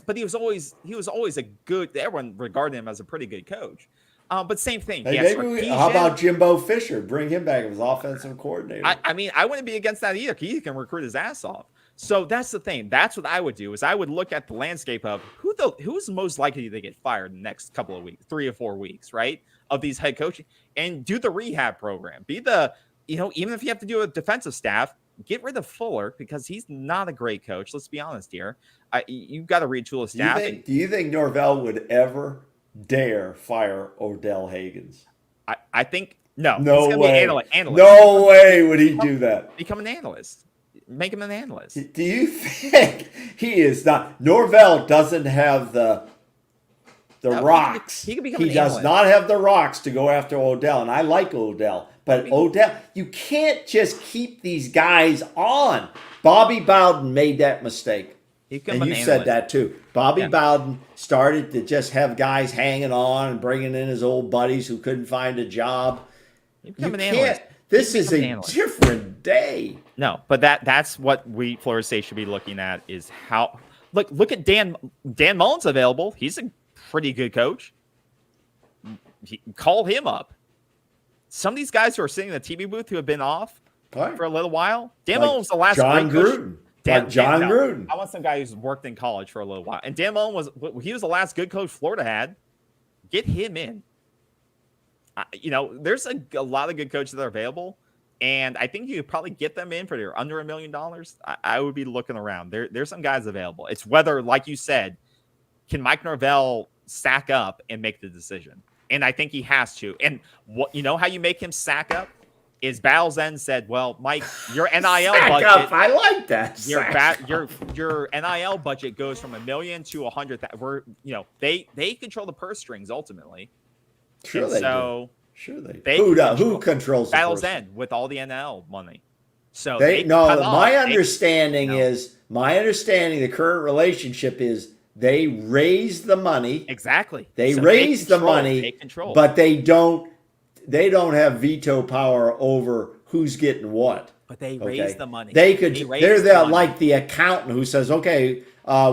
but he was always a good. Everyone regarded him as a pretty good coach. But same thing. Hey, how about Jimbo Fisher? Bring him back as offensive coordinator. I mean, I wouldn't be against that either. He can recruit his ass off. So that's the thing. That's what I would do. Is I would look at the landscape of who's most likely to get fired in the next couple of weeks, 3 or 4 weeks, right? Of these head coaching, and do the rehab program. Be the, even if you have to do a defensive staff, get rid of Fuller because he's not a great coach. Let's be honest here. You've got to retool the staff. Do you think Norvell would ever dare fire Odell Higgins? I think no. No way. Analyst. No way would he do that. Become an analyst. Make him an analyst. Do you think he is not? Norvell doesn't have the rocks. He does not have the rocks to go after Odell, and I like Odell. But Odell, you can't just keep these guys on. Bobby Bowden made that mistake. And you said that too. Bobby Bowden started to just have guys hanging on and bringing in his old buddies who couldn't find a job. You can't. This is a different day. No, but that's what Florida State should be looking at is how. Look at Dan Mullen's available. He's a pretty good coach. Call him up. Some of these guys who are sitting in the TV booth who have been off for a little while. Dan Mullen was the last John Gruden. John Gruden. I want some guy who's worked in college for a little while. And Dan Mullen was the last good coach Florida had. Get him in. There's a lot of good coaches that are available. And I think you could probably get them in for under $1 million. I would be looking around. There's some guys available. It's whether, like you said, can Mike Norvell sack up and make the decision? And I think he has to. And how you make him sack up is Battle's End said, well, Mike, your NIL budget. Up. I like that. Your NIL budget goes from $1 million to $100,000. They control the purse strings ultimately. Sure they do. They who controls Battle's End with all the NIL money? So my understanding, the current relationship is they raise the money. Exactly. They raise the money, but they don't have veto power over who's getting what. But they raise the money. They're like the accountant who says, okay,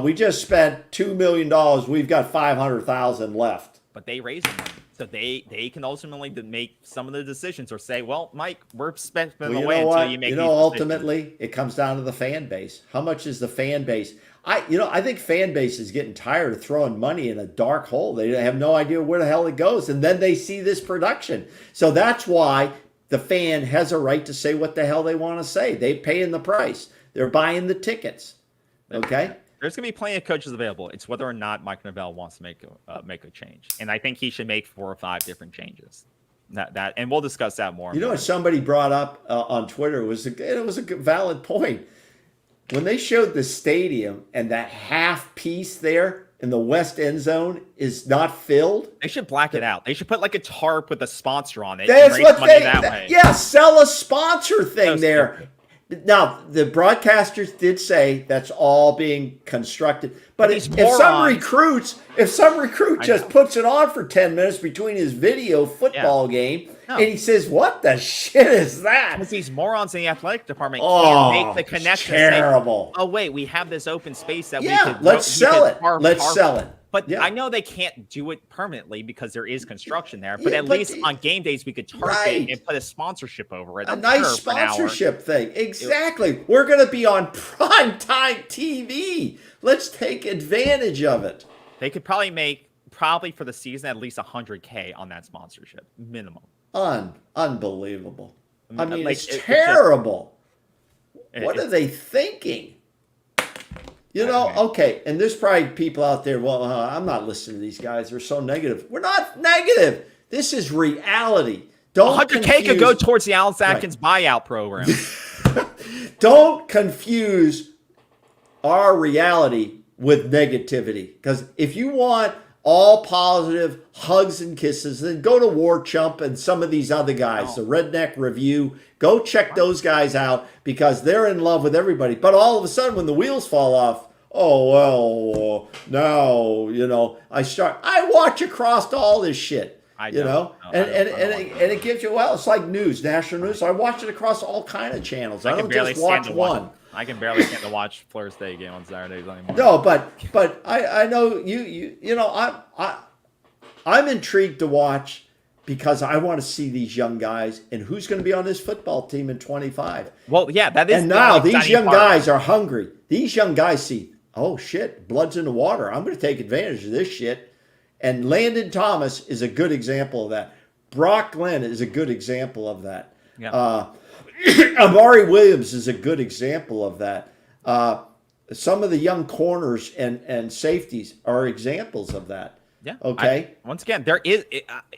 we just spent $2 million. We've got $500,000 left. But they raise the money. So they can ultimately make some of the decisions or say, well, Mike, we're spending away until you make these ultimately, decisions. It comes down to the fan base. How much is the fan base? I think fan base is getting tired of throwing money in a dark hole. They have no idea where the hell it goes. And then they see this production. So that's why the fan has a right to say what the hell they want to say. They're paying the price. They're buying the tickets. Okay? There's going to be plenty of coaches available. It's whether or not Mike Norvell wants to make a change. And I think he should make 4 or 5 different changes. And we'll discuss that more. What somebody brought up on Twitter it was a valid point. When they showed the stadium and that half piece there in the west end zone is not filled, they should black it out. They should put like a tarp with a sponsor on it. That's what way. Yeah, sell a sponsor thing there. Stupid. Now, the broadcasters did say that's all being constructed. But if some recruit just puts it on for 10 minutes between his video football game, and he says, what the shit is that? Because these morons in the athletic department can't make the connection. Terrible. Say, oh, wait, we have this open space that we could let's sell it. Let's sell it. But I know they can't do it permanently because there is construction there. But at least on game days, we could target it and put a sponsorship over it. A nice sponsorship thing. Exactly. We're going to be on primetime TV. Let's take advantage of it. They could probably make, for the season, at least $100K on that sponsorship. Minimum. Unbelievable. I mean, it's terrible. What are they thinking? Okay, and there's probably people out there, well, I'm not listening to these guys. They're so negative. We're not negative. This is reality. Don't 100K could go towards the Alex Atkins buyout program. Don't confuse our reality with negativity. Because if you want all positive hugs and kisses. Then go to War Chump and some of these other guys, the Redneck Review. Go check those guys out because they're in love with everybody. But all of a sudden, when the wheels fall off, oh, well, now, I watch across all this shit. And it gives you, it's like news, national news. I watch it across all kind of channels. I don't just watch one. I can barely stand to watch Florida State game on Saturdays anymore. No, but I know I'm intrigued to watch because I want to see these young guys and who's going to be on this football team in 25. Well, yeah, that is. And now these young guys are hungry. These young guys see, oh shit, blood's in the water. I'm going to take advantage of this shit. And Landon Thomas is a good example of that. Brock Glenn is a good example of that. Yeah. Amari Williams is a good example of that. Some of the young corners and safeties are examples of that. Yeah. Okay. Once again, there is,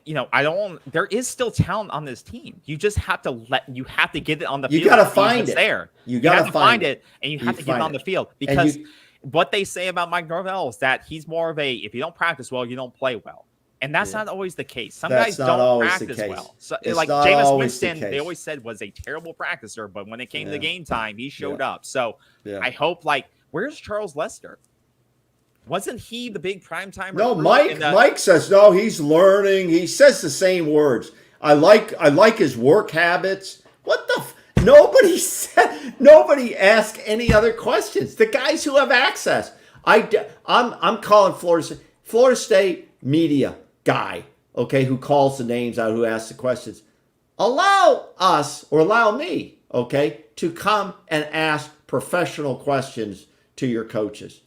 there is still talent on this team. You just have to get it on the field. You got to find it. There. You got to find it, and you have to get it on the field because what they say about Mike Norvell is that he's more of a, if you don't practice well, you don't play well. And that's not always the case. Some guys don't practice well. So, like Jameis Winston, they always said was a terrible practicer, but when it came to game time, he showed up. So I hope, where's Charles Lester? Wasn't he the big primetime? No, Mike says, no, he's learning. He says the same words. I like his work habits. What the Nobody asked any other questions. The guys who have access. I'm calling Florida State media guy, okay, who calls the names out, who asks the questions. Allow us or allow me, okay, to come and ask professional questions to your coaches.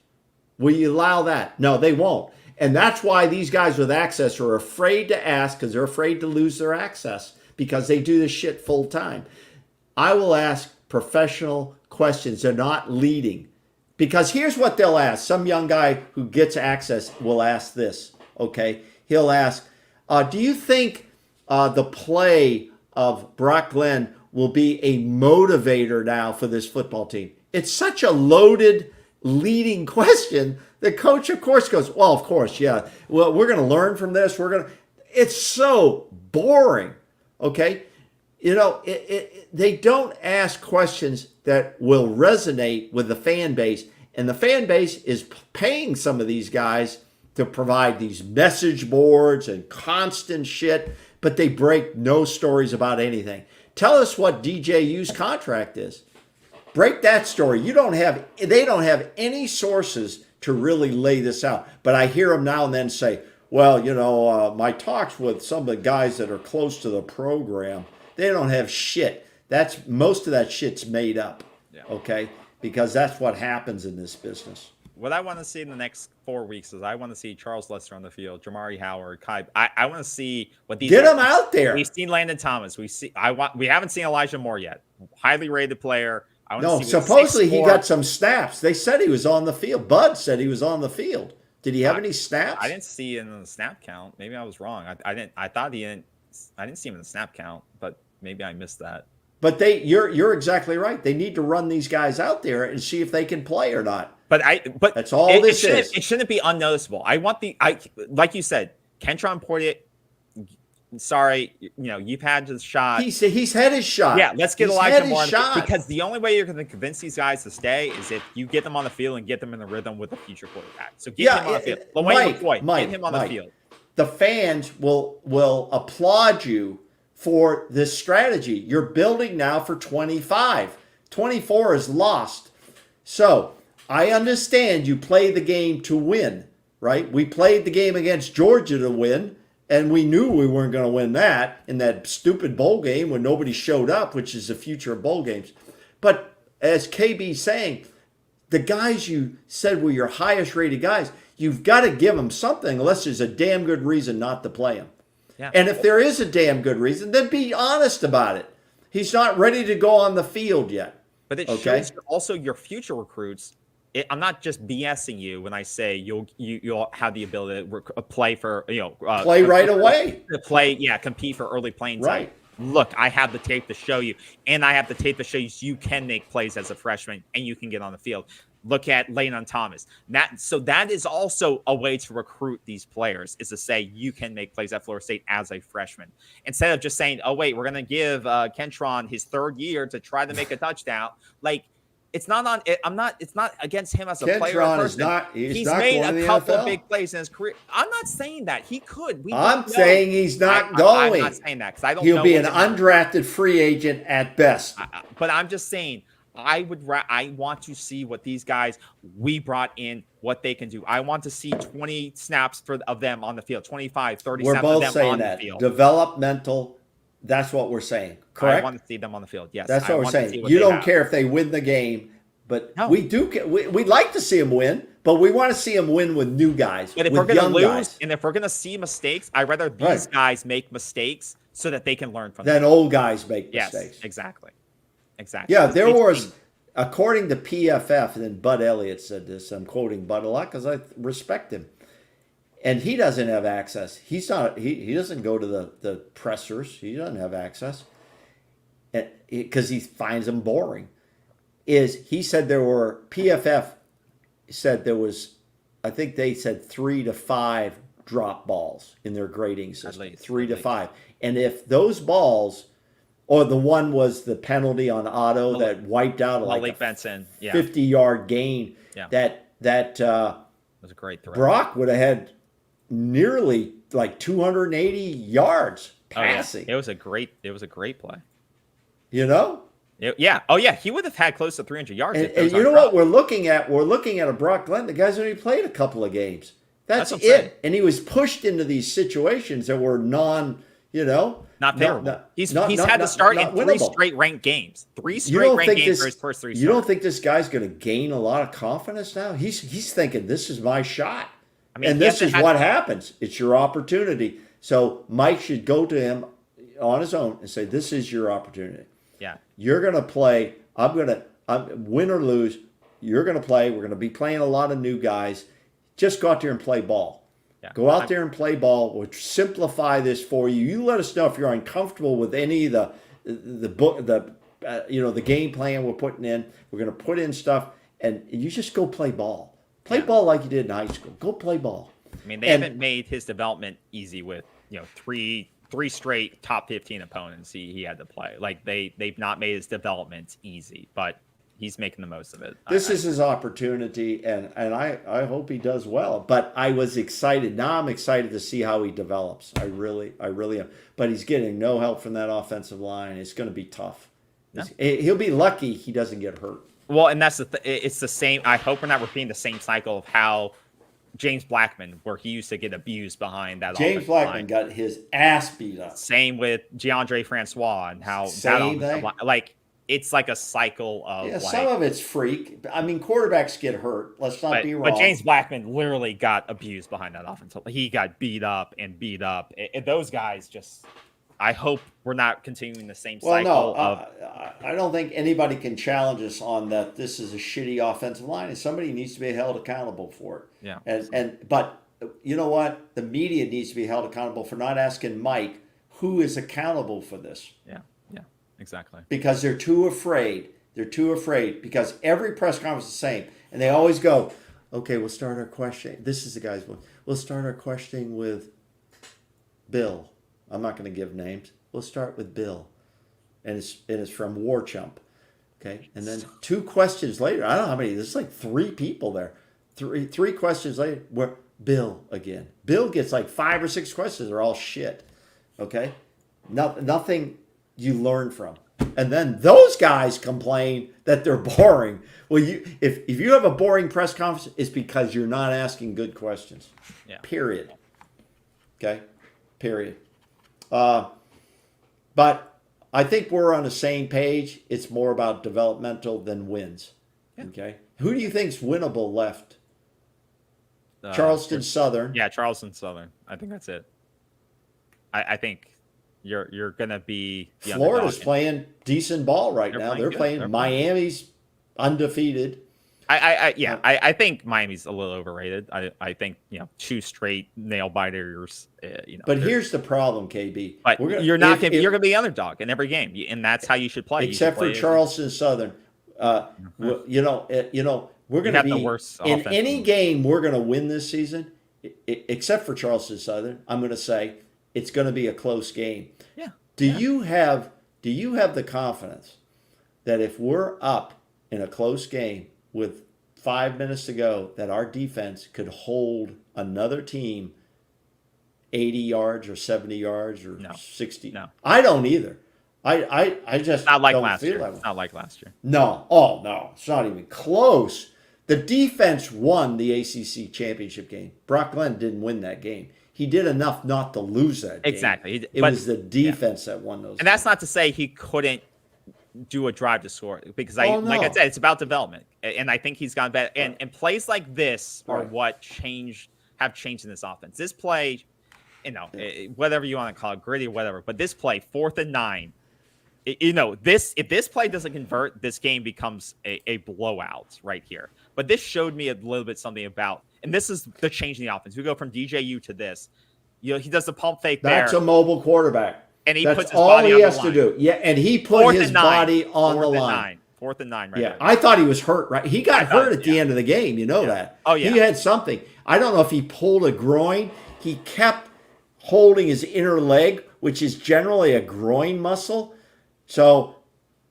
Will you allow that? No, they won't. And that's why these guys with access are afraid to ask because they're afraid to lose their access because they do this shit full time. I will ask professional questions. They're not leading. Because here's what they'll ask. Some young guy who gets access will ask this, okay? He'll ask, do you think the play of Brock Glenn will be a motivator now for this football team? It's such a loaded, leading question. The coach, of course, goes, well, of course, yeah. Well, we're going to learn from this. It's so boring, okay? They don't ask questions that will resonate with the fan base. And the fan base is paying some of these guys to provide these message boards and constant shit, but they break no stories about anything. Tell us what DJU's contract is. Break that story. They don't have any sources to really lay this out. But I hear them now and then say, well, my talks with some of the guys that are close to the program, they don't have shit. Most of that shit's made up. Yeah. Okay? Because that's what happens in this business. What I want to see in the next 4 weeks is I want to see Charles Lester on the field, Jamari Howard, Kai. I want to see what these get them out there. We've seen Landon Thomas. We haven't seen Elijah Moore yet. Highly rated player. Supposedly he got some snaps. They said he was on the field. Bud said he was on the field. Did he have any snaps? I didn't see it in the snap count. Maybe I was wrong. I didn't see him in the snap count, but maybe I missed that. But you're exactly right. They need to run these guys out there and see if they can play or not. But that's all this is. It shouldn't be unnoticeable. Like you said, Kentron Portier. Sorry, you've had the shot. He's had his shot. Yeah, let's get Elijah Moore because the only way you're going to convince these guys to stay is if you get them on the field and get them in the rhythm with a future quarterback. So get him on the field. Get him on the field. The fans will applaud you for this strategy. You're building now for 25. 24 is lost. So I understand you play the game to win, right? We played the game against Georgia to win. And we knew we weren't going to win that in that stupid bowl game when nobody showed up, which is the future of bowl games. But as KB's saying, the guys you said were your highest rated guys, you've got to give them something unless there's a damn good reason not to play them. Yeah. And if there is a damn good reason, then be honest about it. He's not ready to go on the field yet. But it shows also your future recruits. I'm not just BSing you when I say you'll have the ability to play for play right away. Compete for early playing time. Right. Look, I have the tape to show you, and I have the tape to show you so you can make plays as a freshman and you can get on the field. Look at Leighton Thomas. That is also a way to recruit these players, is to say you can make plays at Florida State as a freshman. Instead of just saying, oh, wait, we're going to give Kentron his third year to try to make a touchdown. Like, it's not against him as a player or person. He's not made going to a the couple NFL. of big plays in his career. I'm not saying that. He could. I'm saying he's not going. I'm not saying that because I don't He'll know. He'll be an undrafted free agent at best. But I'm just saying, I want to see what these guys we brought in, what they can do. I want to see 20 snaps of them on the field, 25, 30 We're snaps both of them saying on that. the field. Developmental, that's what we're saying. Correct? I want to see them on the field. Yes. That's what we're saying. You don't care if they win the game, but we'd like to see them win, but we want to see them win with new guys. But if we're going to lose and if we're going to see mistakes, I'd rather these guys make mistakes so that they can learn from them. Then old guys make mistakes. Yes, exactly. Yeah, there was, according to PFF, and then Bud Elliott said this, I'm quoting Bud a lot because I respect him. And he doesn't have access. He's not. He doesn't go to the pressers. He doesn't have access because he finds them boring. He said there were, PFF said there was, I think they said 3 to 5 drop balls in their grading system. 3 to 5. And if those balls, or the one was the penalty on Otto that wiped out like a Benson, 50-yard gain. Yeah. That was a great throw. Brock would have had nearly like 280 yards passing. It was a great play. You know? He would have had close to 300 yards. And you know what we're looking at? We're looking at a Brock Glenn. The guy's only played a couple of games. That's it. Saying. And he was pushed into these situations that were not favorable. He's had to start in 3 straight ranked games. 3 straight ranked games for his first 3 starts. You don't think this guy's going to gain a lot of confidence now? He's thinking, this is my shot. And this is what happens. It's your opportunity. So Mike should go to him on his own and say, this is your opportunity. Yeah. You're going to play. Win or lose, you're going to play. We're going to be playing a lot of new guys. Just go out there and play ball. Yeah. Go out there and play ball. We'll simplify this for you. You let us know if you're uncomfortable with any of the game plan we're putting in. We're going to put in stuff, and you just go play ball. Play ball like you did in high school. Go play ball. I mean, they haven't made his development easy with 3 straight top 15 opponents he had to play. Like they've not made his development easy, but he's making the most of it. This is his opportunity, and I hope he does well. But I was excited. Now I'm excited to see how he develops. I really am. But he's getting no help from that offensive line. It's going to be tough. Yeah. He'll be lucky he doesn't get hurt. Well, and that's it's the same. I hope we're not repeating the same cycle of how James Blackman, where he used to get abused behind that. James Blackman got his ass beat up. Same with DeAndre Francois and how same thing. Like it's like a cycle of some of it's freak. I mean, quarterbacks get hurt. Let's not be wrong. But James Blackman literally got abused behind that offense. He got beat up. And those guys just. I hope we're not continuing the same cycle. I don't think anybody can challenge us on that. This is a shitty offensive line, and somebody needs to be held accountable for it. Yeah. But you know what? The media needs to be held accountable for not asking Mike who is accountable for this. Yeah. Exactly. Because they're too afraid. Because every press conference is the same, and they always go, "Okay, we'll start our question." This is the guy's one. We'll start our questioning with Bill. I'm not going to give names. We'll start with Bill. And it's from War Chump. Okay? And then 2 questions later, I don't know how many, there's like 3 people there. Three questions later, we're Bill again. Bill gets like 5 or 6 questions. They're all shit. Okay? Nothing you learn from. And then those guys complain that they're boring. Well, if you have a boring press conference, it's because you're not asking good questions. Yeah. Period. Okay? Period. But I think we're on the same page. It's more about developmental than wins. Yeah. Okay. Who do you think's winnable left? Charleston Southern. Yeah, Charleston Southern. I think that's it. I think you're gonna be. Florida's playing decent ball right now. They're playing. Miami's undefeated. I think Miami's a little overrated. I think 2 straight nail biters. But here's the problem, KB. But you're going to be the underdog in every game, and that's how you should play. Except for Charleston Southern, we're going have to the be worst in offense any in- game we're going to win this season, except for Charleston Southern. I'm going to say it's going to be a close game. Yeah. Do you have the confidence that if we're up in a close game with 5 minutes to go, that our defense could hold another team 80 yards or 70 yards or 60? No. I don't either. I just Not like don't last feel year. that way. Not like last year. No. Oh, no. It's not even close. The defense won the ACC championship game. Brock Glenn didn't win that game. He did enough not to lose that game. Exactly. It was the defense that won those And that's not to say he couldn't do a drive to score, because like I said, it's about development. And I think he's gone better. And plays like this are what have changed in this offense. This play, whatever you want to call it, gritty or whatever, but this play, 4th and 9, if this play doesn't convert, this game becomes a blowout right here. But this showed me a little bit something about, and this is the change in the offense. We go from DJU to this. He does the pump fake there. That's a mobile quarterback. And he That's puts his all body he on has the to line. do. Yeah, and he put his body on the line. 4th and 9 right Yeah, there. I thought he was hurt, right? He got hurt at the end of the game. You know that. Oh, yeah. He had something. I don't know if he pulled a groin. He kept holding his inner leg, which is generally a groin muscle. So,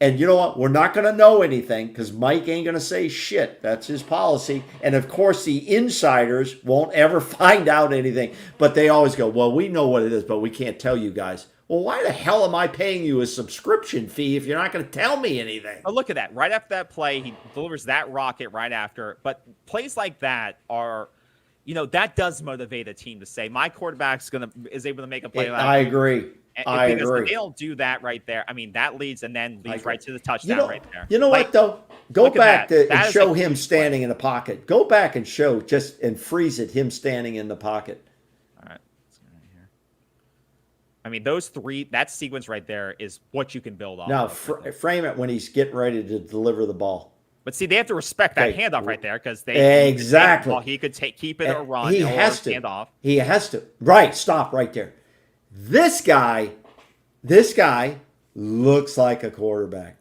and you know what? We're not going to know anything because Mike ain't going to say shit. That's his policy. And of course, the insiders won't ever find out anything. But they always go, well, we know what it is, but we can't tell you guys. Well, why the hell am I paying you a subscription fee if you're not going to tell me anything? Oh, look at that. Right after that play, he delivers that rocket right after. But plays like that are, that does motivate a team to say, my quarterback's is able to make a play. I agree. I agree. If they don't do that right there, I mean, that leads right to the touchdown right there. You know what, though? Go back and show him standing in the pocket. Go back and show and freeze it, him standing in the pocket. All right. I mean, that sequence right there is what you can build off. Now, of. frame it when he's getting ready to deliver the ball. But see, they have to respect that handoff right there because exactly he could keep it or run. He has to. Handoff. He has to. Right. Stop right there. This guy looks like a quarterback.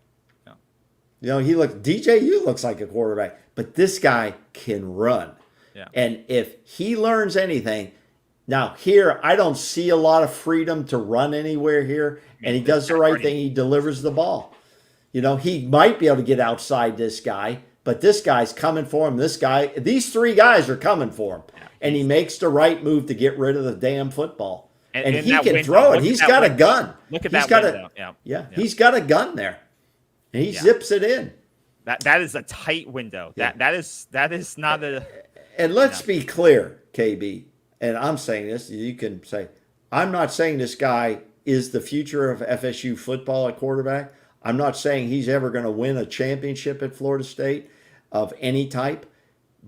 Yeah. DJU looks like a quarterback, but this guy can run. Yeah. And if he learns anything, now here I don't see a lot of freedom to run anywhere here, and he does the right thing. He delivers the ball. He might be able to get outside this guy, but this guy's coming for him. These 3 guys are coming for him, and he makes the right move to get rid of the damn football. And he can throw it. He's got a gun. Look at that window. Yeah. He's got a gun there, and he zips it in. That is a tight window. Yeah. That is not a. And let's be clear, KB. And I'm saying this. You can say, I'm not saying this guy is the future of FSU football at quarterback. I'm not saying he's ever going to win a championship at Florida State of any type.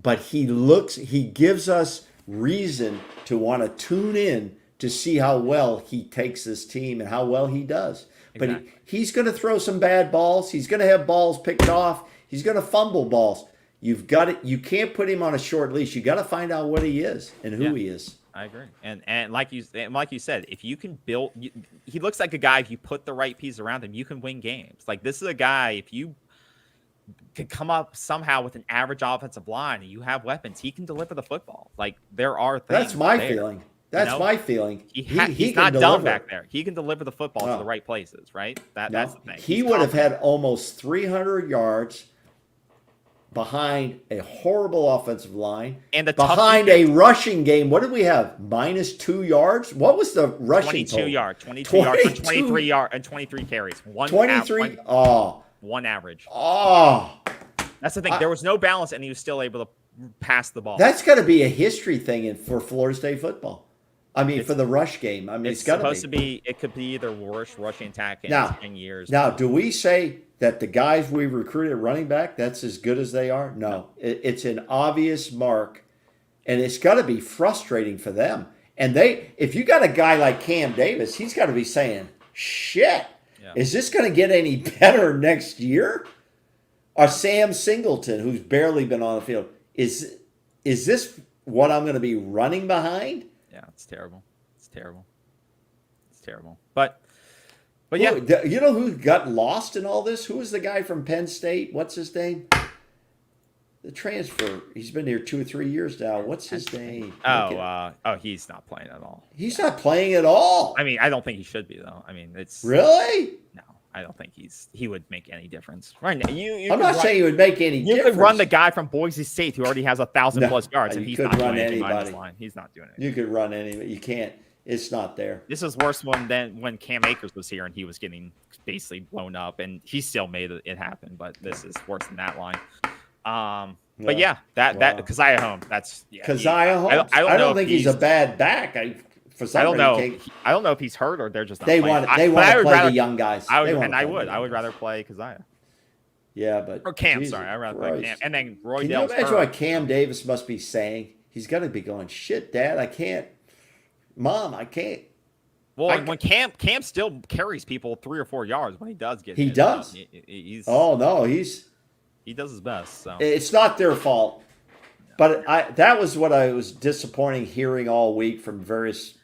But he gives us reason to want to tune in to see how well he takes this team and how well he does. Exactly. But he's going to throw some bad balls. He's going to have balls picked off. He's going to fumble balls. You've got it. You can't put him on a short leash. You got to find out what he is and who he is. I agree. And like you said, if you can build, he looks like a guy. If you put the right piece around him, you can win games. Like this is a guy. If you can come up somehow with an average offensive line and you have weapons, he can deliver the football. Like there are things. That's my feeling. That's my feeling. He's not dumb back there. He can deliver the football to the right places, right? That's the thing. He would have had almost 300 yards behind a horrible offensive line and behind a rushing game. What did we have? -2 yards? What was the rushing 22 yards, 22 yards, 23 yards, and 23 carries. 23? One average. Oh. That's the thing. There was no balance, and he was still able to pass the ball. That's got to be a history thing for Florida State football. I mean, for the rush game. I mean, it's got supposed to be. It could be the worst rushing attack in 10 years. Now, do we say that the guys we recruited running back, that's as good as they are? No. It's an obvious mark, and it's got to be frustrating for them. And if you got a guy like Cam Davis, he's got to be saying, shit, is this going to get any better next year? Or Sam Singleton, who's barely been on the field, is this what I'm going to be running behind? Yeah, it's terrible. It's terrible. But yeah. You know who got lost in all this? Who was the guy from Penn State? What's his name? The transfer. He's been here 2 or 3 years now. What's his name? He's not playing at all. He's not playing at all. I mean, I don't think he should be though. I mean, it's really. no. I don't think he would make any difference. Right now, I'm not saying he would make any difference. You could run the guy from Boise State who already has 1,000 plus yards, and he's could not run doing anything anybody. line. He's not doing it. You could run anybody. You can't. It's not there. This is worse than when Cam Akers was here and he was getting basically blown up, and he still made it happen. But this is worse than that line. But yeah, that Keziah Holmes. That's Keziah Holmes. I don't think he's a bad back. I don't know. I don't know if he's hurt or they're just not they want to play the young guys. I would rather play Keziah. Yeah, but or Cam. Sorry, I'd rather play Cam. And then Roy. Can you imagine what Cam Davis must be saying? He's got to be going, shit, Dad, I can't. Mom, I can't. Well, when Cam still carries people 3 or 4 yards when he does get. He does. He does his best. So it's not their fault. But that was what I was disappointing hearing all week from various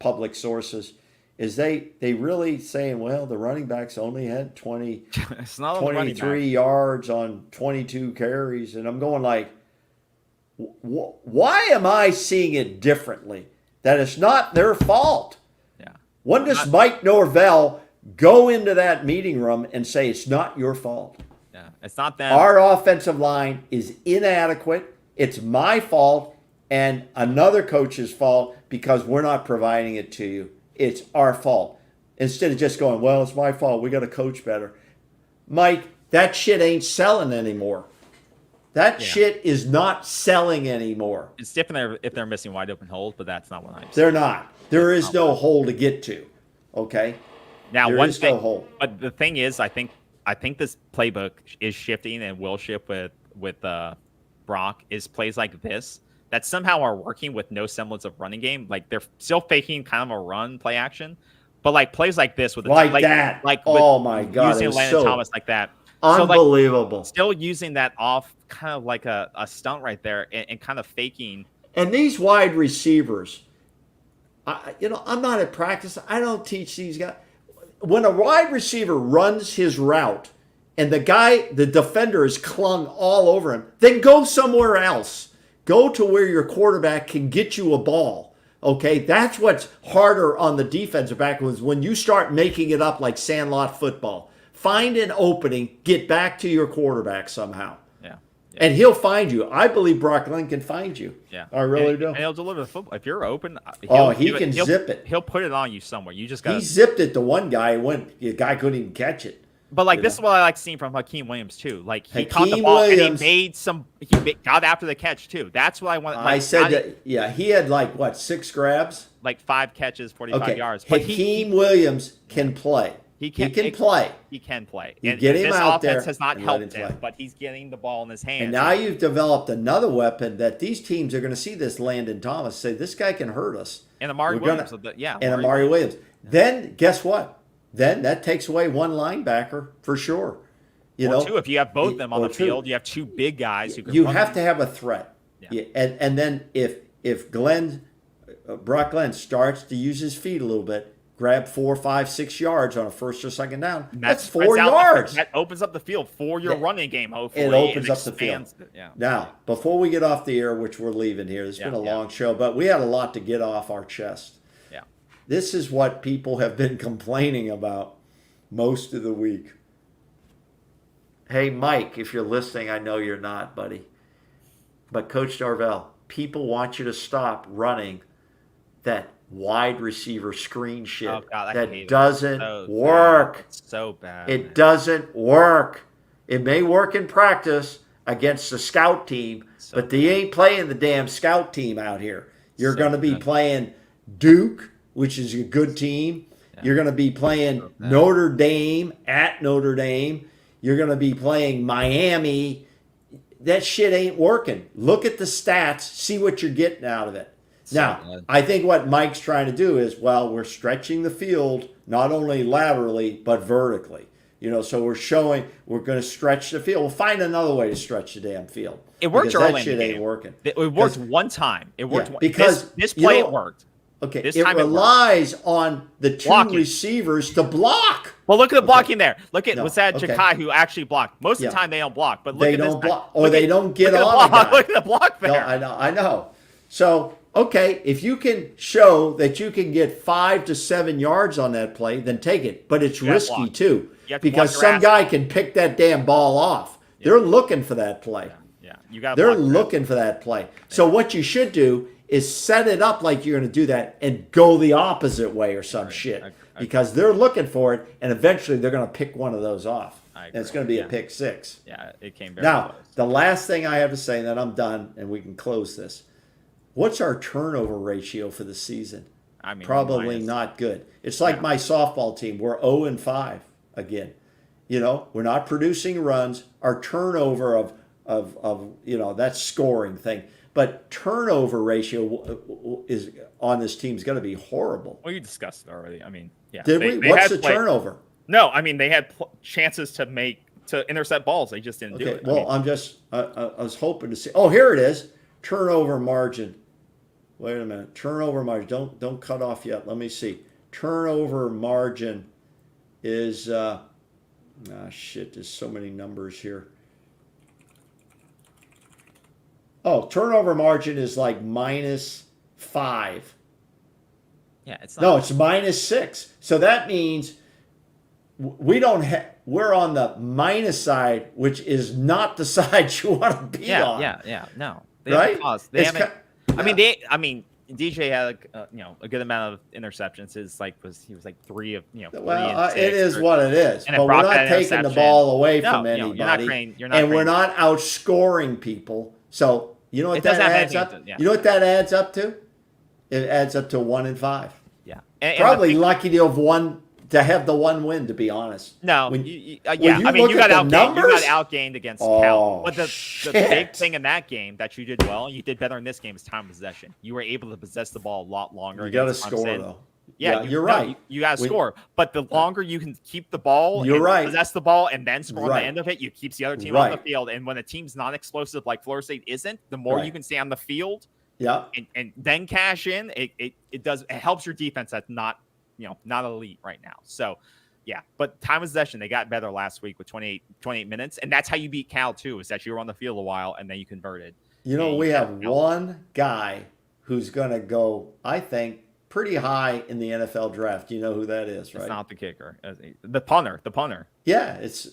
public sources, is they really saying, well, the running backs only had 23 yards on 22 carries. And I'm going like, why am I seeing it differently? That it's not their fault. Yeah. When does Mike Norvell go into that meeting room and say, it's not your fault? Yeah, it's not them. Our offensive line is inadequate. It's my fault and another coach's fault because we're not providing it to you. It's our fault. Instead of just going, well, it's my fault. We got to coach better. Mike, that shit ain't selling anymore. That shit is not selling anymore. It's different if they're missing wide open holes, but that's not what I'm saying. They're not. There is no hole to get to. Okay? Now, there is no hole. But the thing is, I think this playbook is shifting and will shift with Brock, is plays like this that somehow are working with no semblance of running game. Like they're still faking kind of a run play action, but like plays like this with that. Like oh my god, using Landon Thomas like that. Unbelievable. So still using that off kind of like a stunt right there and kind of faking. And these wide receivers, I'm not at practice. I don't teach these guys. When a wide receiver runs his route and the defender is clung all over him, then go somewhere else. Go to where your quarterback can get you a ball. Okay, that's what's harder on the defensive back was when you start making it up like sandlot football. Find an opening, get back to your quarterback somehow. Yeah. And he'll find you. I believe Brock Glenn can find you. Yeah. I really do. And he'll deliver the football. If you're open, he can zip it. He'll put it on you somewhere. You just got. He zipped it to one guy. The guy couldn't even catch it. But like this is what I like seeing from Hakeem Williams too. Like he caught the ball and he got after the catch too. That's what I want. Like, I said that. Yeah, he had 6 grabs, 5 catches, 45 yards. But Hakeem Williams can play. He can play. He can play. You get him out there. This offense has not helped him, but he's getting the ball in his hands. And now you've developed another weapon that these teams are going to see this Landon Thomas say, this guy can hurt us. And Amari Williams. Amari Williams. Then guess what? Then that takes away one linebacker for sure. Two. If you have both of them on the field, you have 2 big guys who can. You have to have a threat. Yeah. And then if Brock Glenn starts to use his feet a little bit, grab 4, 5, 6 yards on a first or second down. That's 4 yards. That opens up the field for your running game, hopefully. It opens up the field. Yeah. Now, before we get off the air, which we're leaving here, it's been a long show, but we had a lot to get off our chest. Yeah. This is what people have been complaining about most of the week. Hey, Mike, if you're listening, I know you're not, buddy. But Coach Norvell, people want you to stop running that wide receiver screen shit. Oh, God, that doesn't work. It's so bad. It doesn't work. It may work in practice against the scout team, but they ain't playing the damn scout team out here. You're going to be playing Duke, which is a good team. Yeah. You're going to be playing Notre Dame at Notre Dame. You're going to be playing Miami. That shit ain't working. Look at the stats. See what you're getting out of it. Now, I think what Mike's trying to do is, we're stretching the field, not only laterally, but vertically. So we're going to stretch the field. We'll find another way to stretch the damn field. It worked early in the game. That shit ain't working. It worked one time. It worked because this play it worked. Okay, This it time relies on the two Blocking. receivers to block. Well, look at the blocking there. Look at No, was that okay. Jakai who actually blocked. Most of the Yeah. time they don't block, but look They at this don't guy. block, or Look they at- don't get look at the on a block. guy. Look at the block there. No, I know. So, okay, if you can show that you can get 5 to 7 yards on that play, then take it. But it's You gotta risky block. too, You have to because block your some ass guy off. can pick that damn ball off. They're looking for that play. Yeah, you got. They're looking for that play. So what you should do is set it up like you're going to do that and go the opposite way or some shit, because they're looking for it, and eventually they're going to pick one of those off. And it's going to be a pick six. Yeah, it came very Now, close. the last thing I have to say, and then I'm done, and we can close this. What's our turnover ratio for the season? I mean, Probably not good. It's like my softball team. We're 0-5 again. You know, we're not producing runs. Our turnover of that scoring thing. But turnover ratio is on this team is going to be horrible. Well, you discussed it already. I mean, yeah. Did we? What's the turnover? No, I mean they had chances to intercept balls. They just didn't do it. Well, I was hoping to see. Oh, here it is. Turnover margin. Wait a minute. Turnover margin. Don't cut off yet. Let me see. Turnover margin is shit. There's so many numbers here. Oh, turnover margin is like -5. Yeah, it's not. No, it's -6. So that means we don't have. We're on the minus side, which is not the side you want to be on. Yeah. No, Right? I mean, DJ had a good amount of interceptions. He was like 3 of 3 Well, and 6 it is what it is. and But it we're brought not that taking the interception. ball away No, from you're not anybody. you're not And we're trained. not outscoring people. So you know what It that doesn't have adds anything up? to- yeah. You know what that adds up to? It adds up to 1-5. Yeah, and Probably lucky to have the one win, to be honest. No, When- you when you I mean, look you at got the outgained. You numbers- got outgained against Oh, Cal. But the shit. big thing in that game that you did well, you did better in this game, is time of possession. You were able to possess the ball a lot longer. You got to against score Clemson. though. Yeah, you're right. You got to score. But the longer you can keep the ball, You're and right. possess the ball, and then score on Right. the end of it, you keeps the other team on the Right. field. And when a team's not explosive like Florida State isn't, the more Right. you can stay on the field Yeah. and then cash in, it helps your defense that's not elite right now. So yeah, but time of possession, they got better last week with 28 minutes, and that's how you beat Cal too, is that you were on the field a while and then you converted. You know, And we you have got- one guy who's going to go, I think, pretty high in the NFL draft. You know who that is, right? It's not the kicker, the punter. Yeah, it's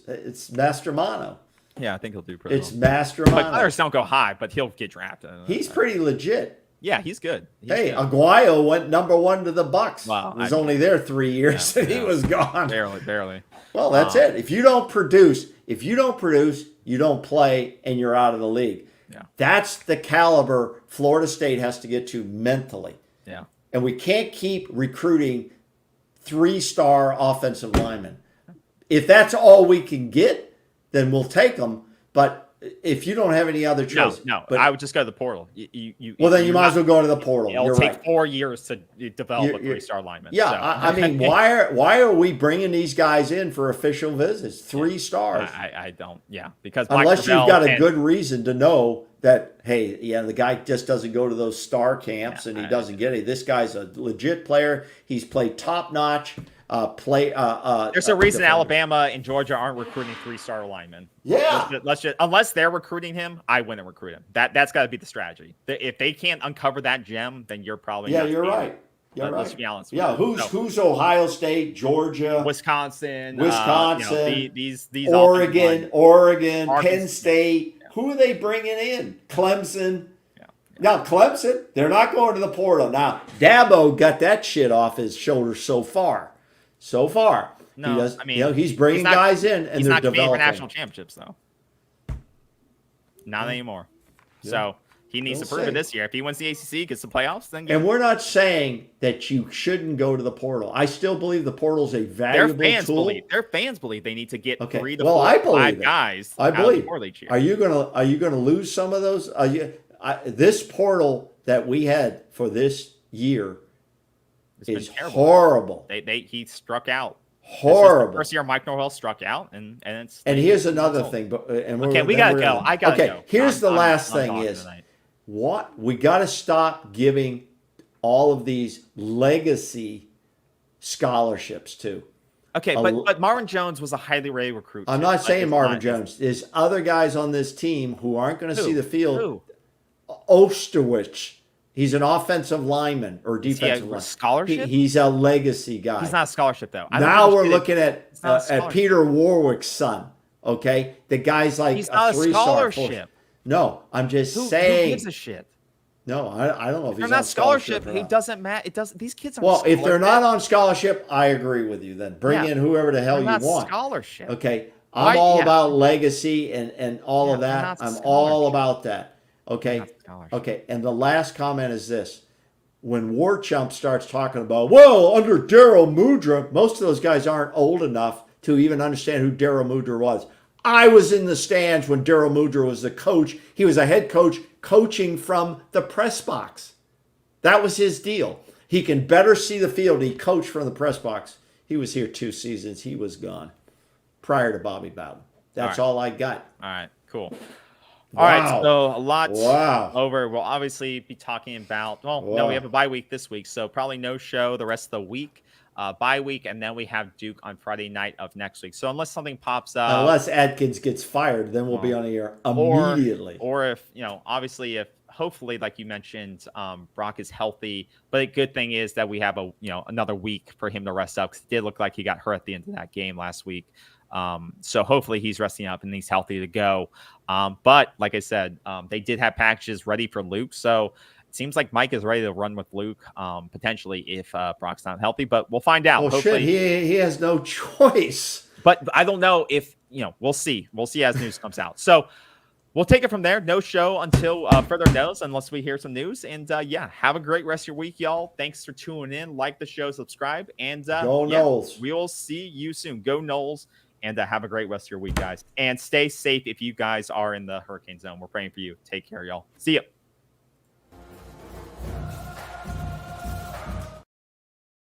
Mastromano. Yeah, I think he'll do pretty It's well. But Mastromano. others don't go high, but he'll get drafted. He's pretty legit. Yeah, he's good. Hey, Aguayo went number 1 to the Bucks. Wow, was only there 3 years and he was gone. barely. Well, that's it. If you don't produce, you don't play, and you're out of the league. Yeah. That's the caliber Florida State has to get to mentally. Yeah. And we can't keep recruiting 3-star offensive linemen. If that's all we can get, then we'll take them. But if you don't have any other choice, No. But, I would just go to the portal. well, then you might as well go to the portal. It'll You're take right. 4 years to develop a 3-star lineman. Yeah, so. I mean, why are we bringing these guys in for official visits? 3 stars. I don't. Yeah, because Unless Mike you've got a Gravel good reason to know that, hey, yeah, the guy just doesn't go to those star camps and he doesn't get it. This guy's a legit player. He's played top notch. There's a reason Alabama and Georgia aren't recruiting 3-star linemen. Yeah. Let's just unless they're recruiting him, I wouldn't recruit him. That's got to be the strategy. If they can't uncover that gem, then you're probably not you're seeing right. it. You're Let's right. be honest. Yeah, who's Ohio State, Georgia, Wisconsin, these Oregon, Arkansas. Penn State. Who are they bringing in? Clemson. Now, Clemson, they're not going to the portal. Now, Dabo got that shit off his shoulders so far. No, he's bringing guys in, and he's they're not competing developing. for national championships though. Not anymore. Yeah. So he needs We'll to prove see. it this year. If he wins the ACC, gets the playoffs, then And we're not saying that you shouldn't go to the portal. I still believe the portal is a valuable tool. Their fans believe they need to get Okay. 3 to Well, 4, I believe 5 it. guys. I out of the believe. portal each year. Are you gonna lose some of those? This portal that we had for this year It's been is terrible. horrible. He struck out. Horrible. First year Mike Norwell struck out, and it's. And here's another thing. But Okay, we gotta go. I gotta go. Here's the last I'm thing talking is tonight. what we got to stop giving all of these legacy scholarships too. Okay, but Marvin Jones was a highly rated recruit. I'm not saying Marvin Jones. There's other guys on this team who aren't going to see the field. Who? Osterwich. He's an offensive lineman or defensive lineman. Scholarship? He's a legacy guy. He's not a scholarship though. Now we're looking at Peter Warwick's son. Okay, the guy's like he's not a 3-star. scholarship. No, I'm just saying. Who gives a shit? No, I don't know if he's not on scholarship. It doesn't matter. It doesn't. These kids are well. If they're not on scholarship, I agree with you. Then bring in whoever the hell you want. Scholarship. Okay, I'm all about legacy and all of that. I'm all about that. Okay. Okay. And the last comment is this: when War Chump starts talking about, well, under Daryl Mudra, most of those guys aren't old enough to even understand who Daryl Mudra was. I was in the stands when Daryl Mudra was the coach. He was a head coach coaching from the press box. That was his deal. He can better see the field. He coached from the press box. He was here 2 seasons. He was gone prior to Bobby Bowden. That's all I got. All right, cool. All right, so a lot over. We'll obviously be talking about, no, we have a bye week this week, so probably no show the rest of the week. Bye week, and then we have Duke on Friday night of next week. So unless something pops up, unless Adkins gets fired, then we'll be on the air immediately. Or if obviously, if hopefully, like you mentioned, Brock is healthy. But a good thing is that we have another week for him to rest up, because it did look like he got hurt at the end of that game last week. So hopefully he's resting up and he's healthy to go. But like I said, they did have packages ready for Luke, so. Seems like Mike is ready to run with Luke, potentially if Brock's not healthy, but we'll find out. Well, shit, he has no choice. But I don't know if, we'll see. We'll see as news comes out. So we'll take it from there. No show until further notice, unless we hear some news. And have a great rest of your week, y'all. Thanks for tuning in. Like the show, subscribe, and go Noles. We will see you soon. Go Noles, and have a great rest of your week, guys. And stay safe if you guys are in the hurricane zone. We're praying for you. Take care, y'all. See ya.